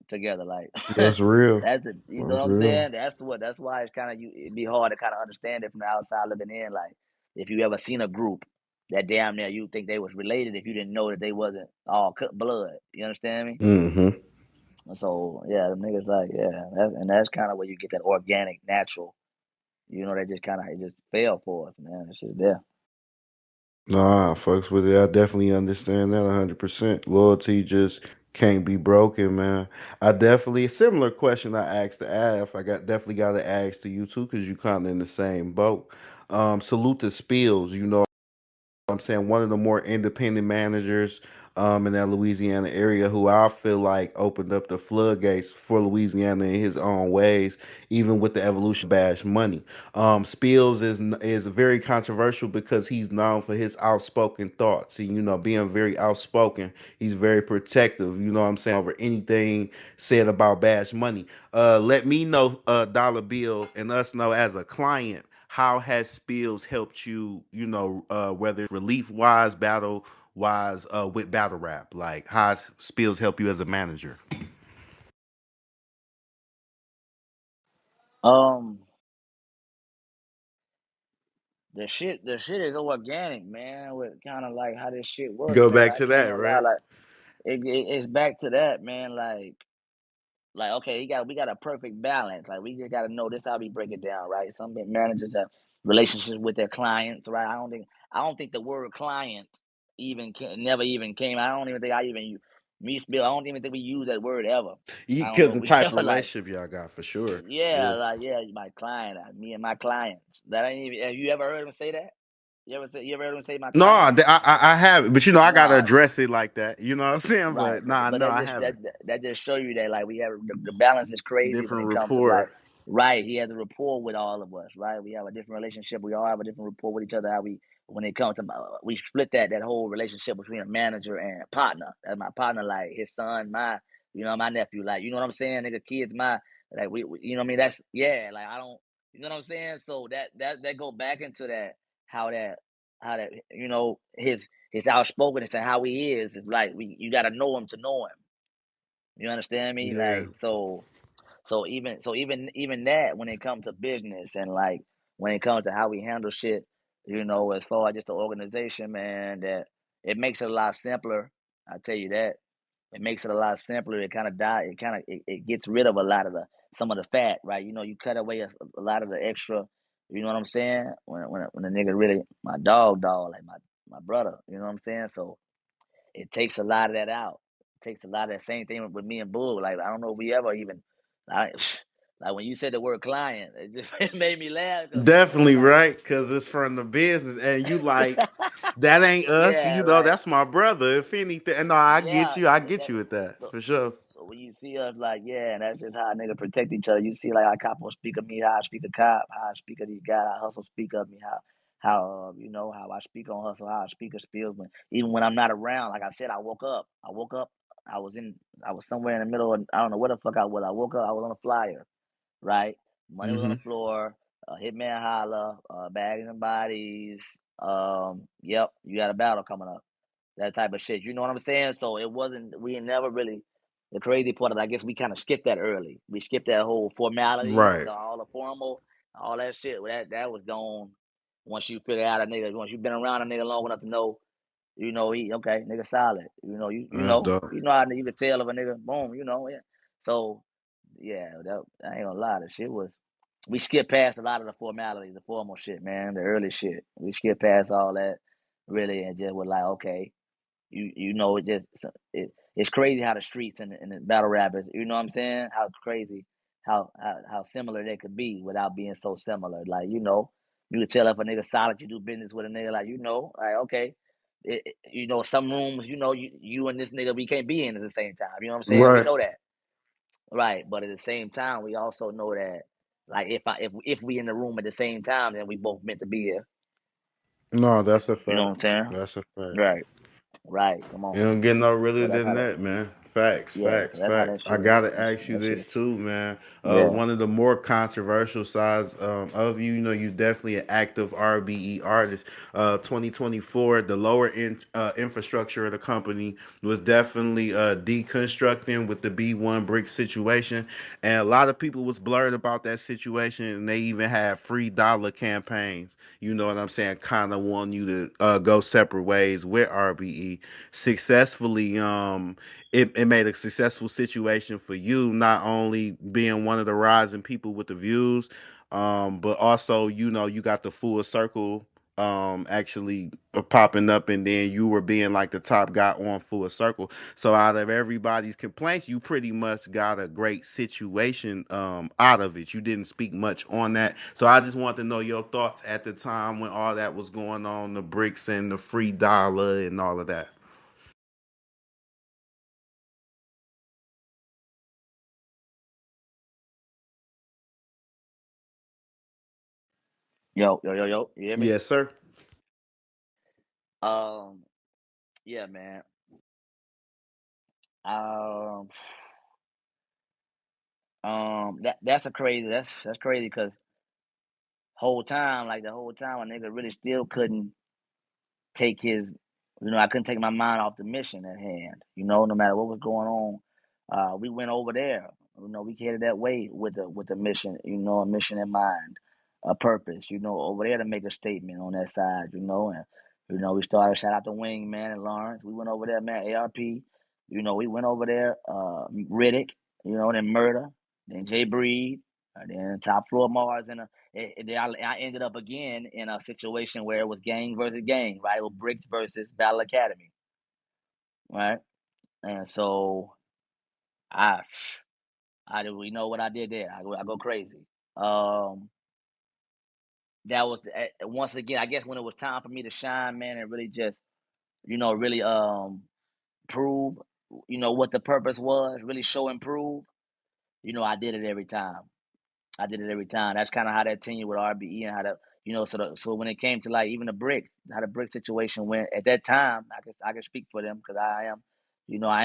Speaker 2: together. Like,
Speaker 1: That's real.
Speaker 2: that's the, you know
Speaker 1: That's
Speaker 2: what I'm
Speaker 1: real.
Speaker 2: saying? That's why it's kind of, it'd be hard to kind of understand it from the outside looking in. Like, if you ever seen a group that damn near you think they was related, if you didn't know that they wasn't all cut blood, you understand me?
Speaker 1: Mm-hmm.
Speaker 2: And so yeah, the niggas like that's kind of where you get that organic, natural. They just kind of it just fell for us, man. It's just there.
Speaker 1: Nah, folks with it. I definitely understand that 100%. Loyalty just can't be broken, man. I definitely, a similar question I asked to Af, definitely got to ask to you too, because you kind of in the same boat. Salute to Spills, I'm saying one of the more independent managers in that Louisiana area who I feel like opened up the floodgates for Louisiana in his own ways, even with the evolution of Bash Money. Spills is very controversial because he's known for his outspoken thoughts. And, being very outspoken, he's very protective, what I'm saying, over anything said about Bash Money. Let me know, Dollar Bill, and us know as a client, how has Spills helped you, whether it's relief wise, battle wise, with battle rap? Like, how has Spills help you as a manager?
Speaker 2: Um, the shit is organic, man. With kind of like how this shit work,
Speaker 1: Go
Speaker 2: man.
Speaker 1: back
Speaker 2: I
Speaker 1: to
Speaker 2: ain't
Speaker 1: that,
Speaker 2: gonna lie,
Speaker 1: right?
Speaker 2: like it's back to that, man. Like okay, we got a perfect balance. Like we just got to know this how we break it down, right? Some managers have relationships with their clients, right? I don't think the word client never even came. I don't even think I even me Bill. I don't even think we use that word ever. I don't
Speaker 1: Because
Speaker 2: know if
Speaker 1: the
Speaker 2: we
Speaker 1: type of
Speaker 2: ever like
Speaker 1: relationship y'all got for sure.
Speaker 2: yeah,
Speaker 1: Yeah.
Speaker 2: like yeah, my client, me and my clients. That ain't even. Have you ever heard him say that? You ever heard him say my
Speaker 1: No,
Speaker 2: client?
Speaker 1: I have, but I gotta
Speaker 2: Nah,
Speaker 1: address it like that. You know what I'm saying?
Speaker 2: right,
Speaker 1: But nah,
Speaker 2: but
Speaker 1: no,
Speaker 2: that
Speaker 1: I
Speaker 2: just
Speaker 1: haven't.
Speaker 2: that just show you that like we have the balance is crazy when
Speaker 1: Different
Speaker 2: it comes to like
Speaker 1: rapport.
Speaker 2: right. He has a rapport with all of us, right? We have a different relationship. We all have a different rapport with each other. How we when it comes to we split that whole relationship between a manager and a partner. That's my partner, like his son, my nephew, like you know what I'm saying, nigga, kids, like we you know what I mean. That's yeah, like I don't, you know what I'm saying. So that go back into that how that his outspokenness and how he is like you got to know him to know him. You understand me?
Speaker 1: Yeah.
Speaker 2: Like even that when it comes to business and like when it comes to how we handle shit, as far as just the organization, man, that it makes it a lot simpler. I tell you that it makes it a lot simpler. It kind of it gets rid of a lot of the some of the fat, right? You cut away a lot of the extra. You know what I'm saying? When a nigga really my dog like my brother. You know what I'm saying? So it takes a lot of that out. It takes a lot of that same thing with me and Bull. Like I don't know if we ever even like like when you said the word client, it just it made me laugh because me and Bull
Speaker 1: Definitely
Speaker 2: like
Speaker 1: right, because it's from the business, and you like that ain't us.
Speaker 2: yeah, like
Speaker 1: That's my brother. If anything, no, I get
Speaker 2: yeah.
Speaker 1: you. I
Speaker 2: So
Speaker 1: get
Speaker 2: that
Speaker 1: you with that
Speaker 2: so
Speaker 1: for sure.
Speaker 2: so when you see us like yeah, and that's just how a nigga protect each other. You see like how cop will speak of me, how I speak of cop, how I speak of these guys, how hustle speak of me, how how I speak on hustle, how I speak of spills. When even when I'm not around, like I said, I woke up. I was in. I was somewhere in the middle of I don't know where the fuck I was. I woke up. I was on a flyer, right? Money was on
Speaker 1: Hmm.
Speaker 2: the floor. Hitman holla, bags and bodies. Yep, you got a battle coming up. That type of shit. You know what I'm saying? So it wasn't. We never really. The crazy part is, I guess we kind of skipped that early. We skipped that whole formalities,
Speaker 1: Right.
Speaker 2: all the formal, all that shit. That was gone once you figure out a nigga. Once you've been around a nigga long enough to know, he okay, nigga solid.
Speaker 1: That's dope.
Speaker 2: How you could tell of a nigga. Boom, yeah. So yeah, I ain't gonna lie. The shit was. We skipped past a lot of the formalities, the formal shit, man, the early shit. We skipped past all that, really, and just was like, okay, it's crazy how the streets and the battle rappers, you know what I'm saying? How crazy how similar they could be without being so similar. Like, you could tell if a nigga solid, you do business with a nigga, like, like, okay. Some rooms, you and this nigga, we can't be in at the same time. You know what I'm saying? We
Speaker 1: Right.
Speaker 2: know that. Right. But at the same time, we also know that, like, if we in the room at the same time, then we both meant to be here.
Speaker 1: No, that's a
Speaker 2: You know what
Speaker 1: fact.
Speaker 2: I'm saying?
Speaker 1: That's a fact.
Speaker 2: Right. Right. Come
Speaker 1: It
Speaker 2: on.
Speaker 1: don't get no realer
Speaker 2: So that's
Speaker 1: than
Speaker 2: how that.
Speaker 1: that, man. Facts,
Speaker 2: Yeah.
Speaker 1: facts,
Speaker 2: So that's how that
Speaker 1: facts. I
Speaker 2: shit.
Speaker 1: gotta ask you
Speaker 2: That shit.
Speaker 1: this too, man.
Speaker 2: Yeah.
Speaker 1: One of the more controversial sides of you, you definitely an active RBE artist. 2024, the lower infrastructure of the company was definitely deconstructing with the B1 brick situation, and a lot of people was blurred about that situation, and they even had free dollar campaigns. You know what I'm saying? Kind of want you to go separate ways with RBE successfully. It made a successful situation for you, not only being one of the rising people with the views, but also, you got the full circle actually popping up, and then you were being like the top guy on full circle. So out of everybody's complaints, you pretty much got a great situation out of it. You didn't speak much on that. So I just want to know your thoughts at the time when all that was going on, the bricks and the free dollar and all of that.
Speaker 2: Yo, yo, yo, yo. You hear me?
Speaker 1: Yes, sir.
Speaker 2: Um. Yeah, man. Um. That's a crazy. That's crazy because the whole time, a nigga really still couldn't take his, I couldn't take my mind off the mission at hand. No matter what was going on, we went over there. We headed that way with the mission. A mission in mind, a purpose. Over there to make a statement on that side. And we started. Shout out to Wing, man, and Lawrence. We went over there, man. ARP. We went over there. Riddick. Then Murda. Then Jay Breed. Then Top Floor Mars and I ended up again in a situation where it was gang versus gang, right? With Bricks versus Battle Academy, right? And so I, we know what I did there. I go crazy. Um, that was once again, I guess when it was time for me to shine, man, and really just, really prove, what the purpose was, really show and prove. I did it every time. I did it every time. That's kind of how that tenure with RBE and how the so when it came to like even the bricks, how the brick situation went at that time, I can speak for them because I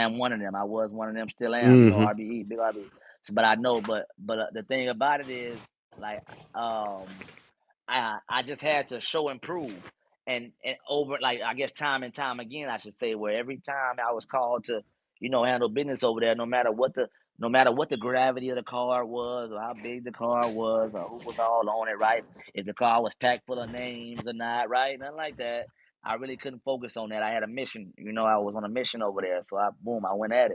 Speaker 2: am one of them. I was one of them, still am.
Speaker 1: Mm-hmm.
Speaker 2: RBE, big RBE. So, but I know, but the thing about it is like um I just had to show and prove, and over, like, I guess time and time again, I should say, where every time I was called to handle business over there, no matter what the gravity of the car was, or how big the car was, or who was all on it, right? If the car was packed full of names or not, right? Nothing like that. I really couldn't focus on that. I had a mission. I was on a mission over there, so I went at it.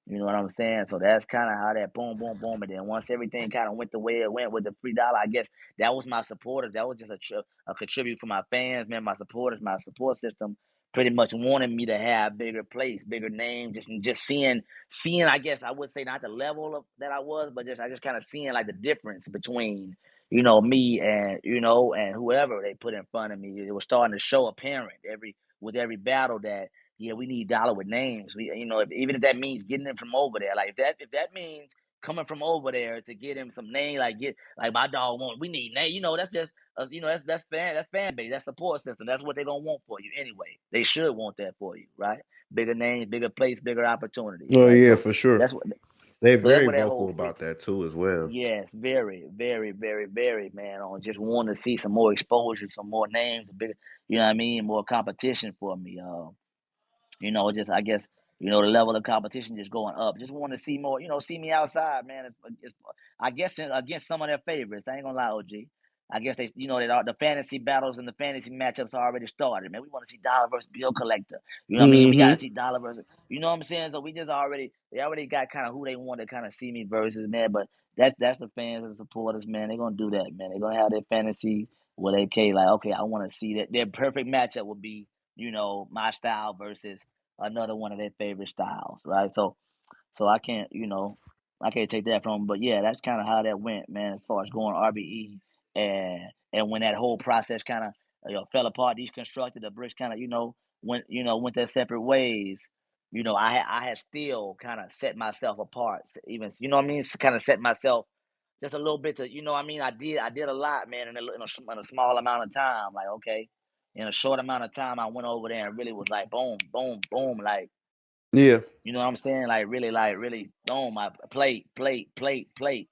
Speaker 2: You know what I'm saying? So that's kind of how that boom, boom, boom. And then once everything kind of went the way it went with the free dollar, I guess that was my supporters. That was just a contribute for my fans, man. My supporters, my support system, pretty much wanted me to have bigger place, bigger name. Just seeing. I guess I would say not the level of that I was, but I just kind of seeing like the difference between me and and whoever they put in front of me. It was starting to show apparent with every battle that, yeah, we need dollar with names. Even if that means getting them from over there, like if that means coming from over there to get him some name, like get like my dog want, we need name. That's just that's fan base, that's support system. That's what they're gonna want for you anyway. They should want that for you, right? Bigger names, bigger place, bigger opportunities,
Speaker 1: Oh
Speaker 2: right?
Speaker 1: yeah,
Speaker 2: So
Speaker 1: for sure.
Speaker 2: that's what
Speaker 1: They're
Speaker 2: so that's
Speaker 1: very
Speaker 2: what that
Speaker 1: vocal
Speaker 2: whole free.
Speaker 1: about that too, as well.
Speaker 2: Yes, very, very, very, very, man. On just wanting to see some more exposure, some more names, a bigger, what I mean, more competition for me. Just I guess the level of competition just going up. Just want to see more. See me outside, man. I guess against some of their favorites. I ain't gonna lie, OG. I guess the fantasy battles and the fantasy matchups already started, man. We want to see Dollar versus Bill Collector. You know what I mean? We got to
Speaker 1: Mm-hmm.
Speaker 2: see Dollar versus. You know what I'm saying? So they already got kind of who they want to kind of see me versus, man. But that's the fans and the supporters, man. They're gonna do that, man. They're gonna have their fantasy where they can like, okay, I want to see that. Their perfect matchup would be, my style versus another one of their favorite styles, right? So I can't, I can't take that from him. But yeah, that's kind of how that went, man. As far as going RBE and when that whole process kind of fell apart, deconstructed, the bricks kind of went their separate ways. I had still kind of set myself apart, even what I mean, kind of set myself just a little bit to what I mean. I did a lot, man, in a small amount of time. Like okay, in a short amount of time, I went over there and really was like boom, boom, boom, like
Speaker 1: Yeah.
Speaker 2: you know what I'm saying, like really boom, my plate, plate, plate, plate.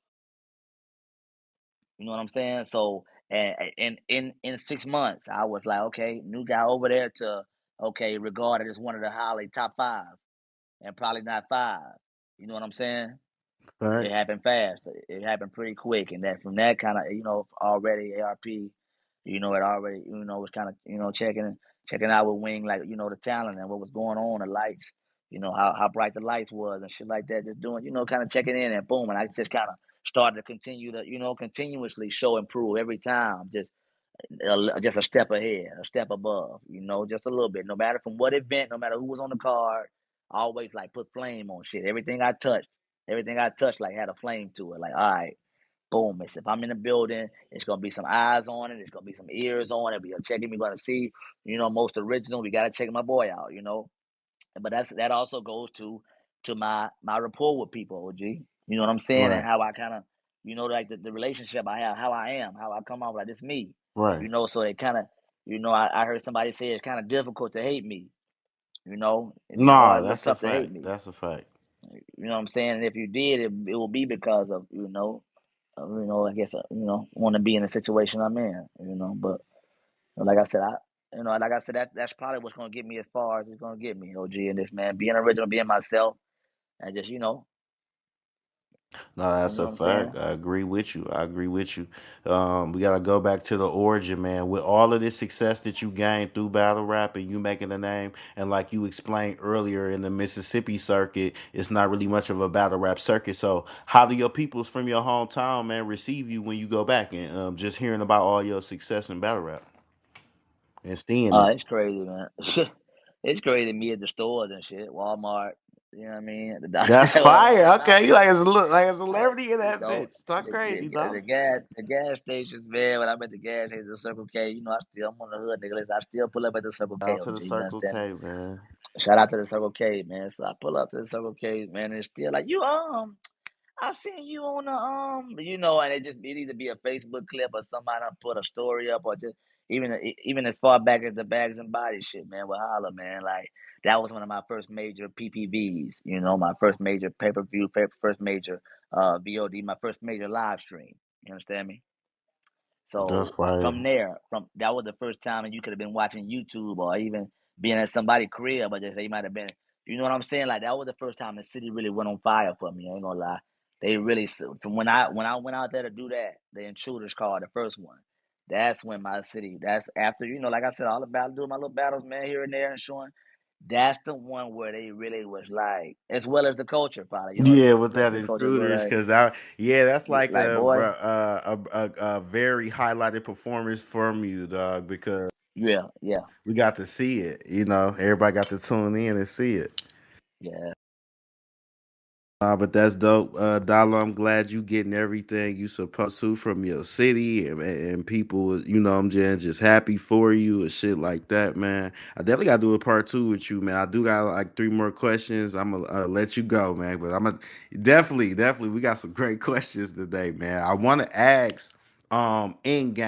Speaker 2: You know what I'm saying? So and in 6 months, I was like, okay, new guy over there to okay, regarded as one of the highly top five and probably not five. You know what I'm saying? It
Speaker 1: Facts.
Speaker 2: happened fast. It happened pretty quick, and that from that kind of already ARP, it already was kind of checking out with Wing like the talent and what was going on, the lights, how bright the lights was and shit like that. Just doing kind of checking in and boom, and I just kind of started to continue to continuously show improve every time, just a step ahead, a step above, just a little bit. No matter from what event, no matter who was on the card, I always like put flame on shit. Everything I touched like had a flame to it. Like, all right, boom. If I'm in the building, it's gonna be some eyes on it. It's gonna be some ears on it. We are checking. We're gonna see, most original. We gotta check my boy out. But that also goes to my rapport with people, OG. You know what I'm saying, and
Speaker 1: Right.
Speaker 2: how I kind of, like the relationship I have, how I am, how I come off like this me.
Speaker 1: Right.
Speaker 2: So it kind of, I heard somebody say it's kind of difficult to hate me. It'd be
Speaker 1: Nah,
Speaker 2: hard, but
Speaker 1: that's a
Speaker 2: tough to hate
Speaker 1: fact.
Speaker 2: me.
Speaker 1: That's a fact.
Speaker 2: You know what I'm saying? And if you did, it will be because of I guess want to be in the situation I'm in. But like I said, that's probably what's gonna get me as far as it's gonna get me, OG, in this, man. Being original, being myself, and just
Speaker 1: No,
Speaker 2: you
Speaker 1: that's
Speaker 2: know
Speaker 1: a
Speaker 2: what I'm saying.
Speaker 1: fact. I agree with you. I agree with you. We gotta go back to the origin, man. With all of this success that you gained through battle rap and you making a name, and like you explained earlier in the Mississippi circuit, it's not really much of a battle rap circuit. So, how do your peoples from your hometown, man, receive you when you go back and just hearing about all your success in battle rap and seeing it?
Speaker 2: It's crazy, man. It's crazy. Me at the stores and shit, Walmart. You know what I mean? The
Speaker 1: That's
Speaker 2: all
Speaker 1: fire.
Speaker 2: around.
Speaker 1: Okay, you like like a
Speaker 2: Uh,
Speaker 1: celebrity in
Speaker 2: you
Speaker 1: that
Speaker 2: know,
Speaker 1: bitch. Talk crazy, dog.
Speaker 2: the gas stations, man. When I'm at the gas station, the Circle K, I'm on the hood, nigga. Listen, I still pull up at the Circle K,
Speaker 1: Out to
Speaker 2: OG.
Speaker 1: the
Speaker 2: You
Speaker 1: Circle
Speaker 2: understand me?
Speaker 1: K, man.
Speaker 2: Shout out to the Circle K, man. So I pull up to the Circle K, man, and it's still like I seen you on the and it either be a Facebook clip or somebody done put a story up or just even as far back as the bags and body shit, man. With Holla, man, like that was one of my first major PPVs. My first major pay per view, first major VOD, my first major live stream. You understand me?
Speaker 1: That's
Speaker 2: So
Speaker 1: fire.
Speaker 2: from there, from that was the first time, and you could have been watching YouTube or even being at somebody's crib, but they might have been. You know what I'm saying? Like that was the first time the city really went on fire for me. I ain't gonna lie. They really from when I went out there to do that, the intruders called the first one. That's when my city. That's after like I said, all about doing my little battles, man, here and there and showing. That's the one where they really was like, as well as the culture, probably.
Speaker 1: Yeah,
Speaker 2: The
Speaker 1: with
Speaker 2: rest
Speaker 1: that
Speaker 2: of the culture, but
Speaker 1: intruders, cause I yeah, that's like
Speaker 2: like boy,
Speaker 1: a very highlighted performance from you, dog. Because
Speaker 2: yeah, yeah,
Speaker 1: we got to see it. Everybody got to tune in and see it.
Speaker 2: yeah.
Speaker 1: But that's dope. Dollar, I'm glad you getting everything you supposed to from your city and people, I'm just happy for you and shit like that, man. I definitely gotta do a part two with you, man. I do got like three more questions. I'm gonna let you go, man. But I'm gonna definitely, we got some great questions today, man. I wanna ask in game.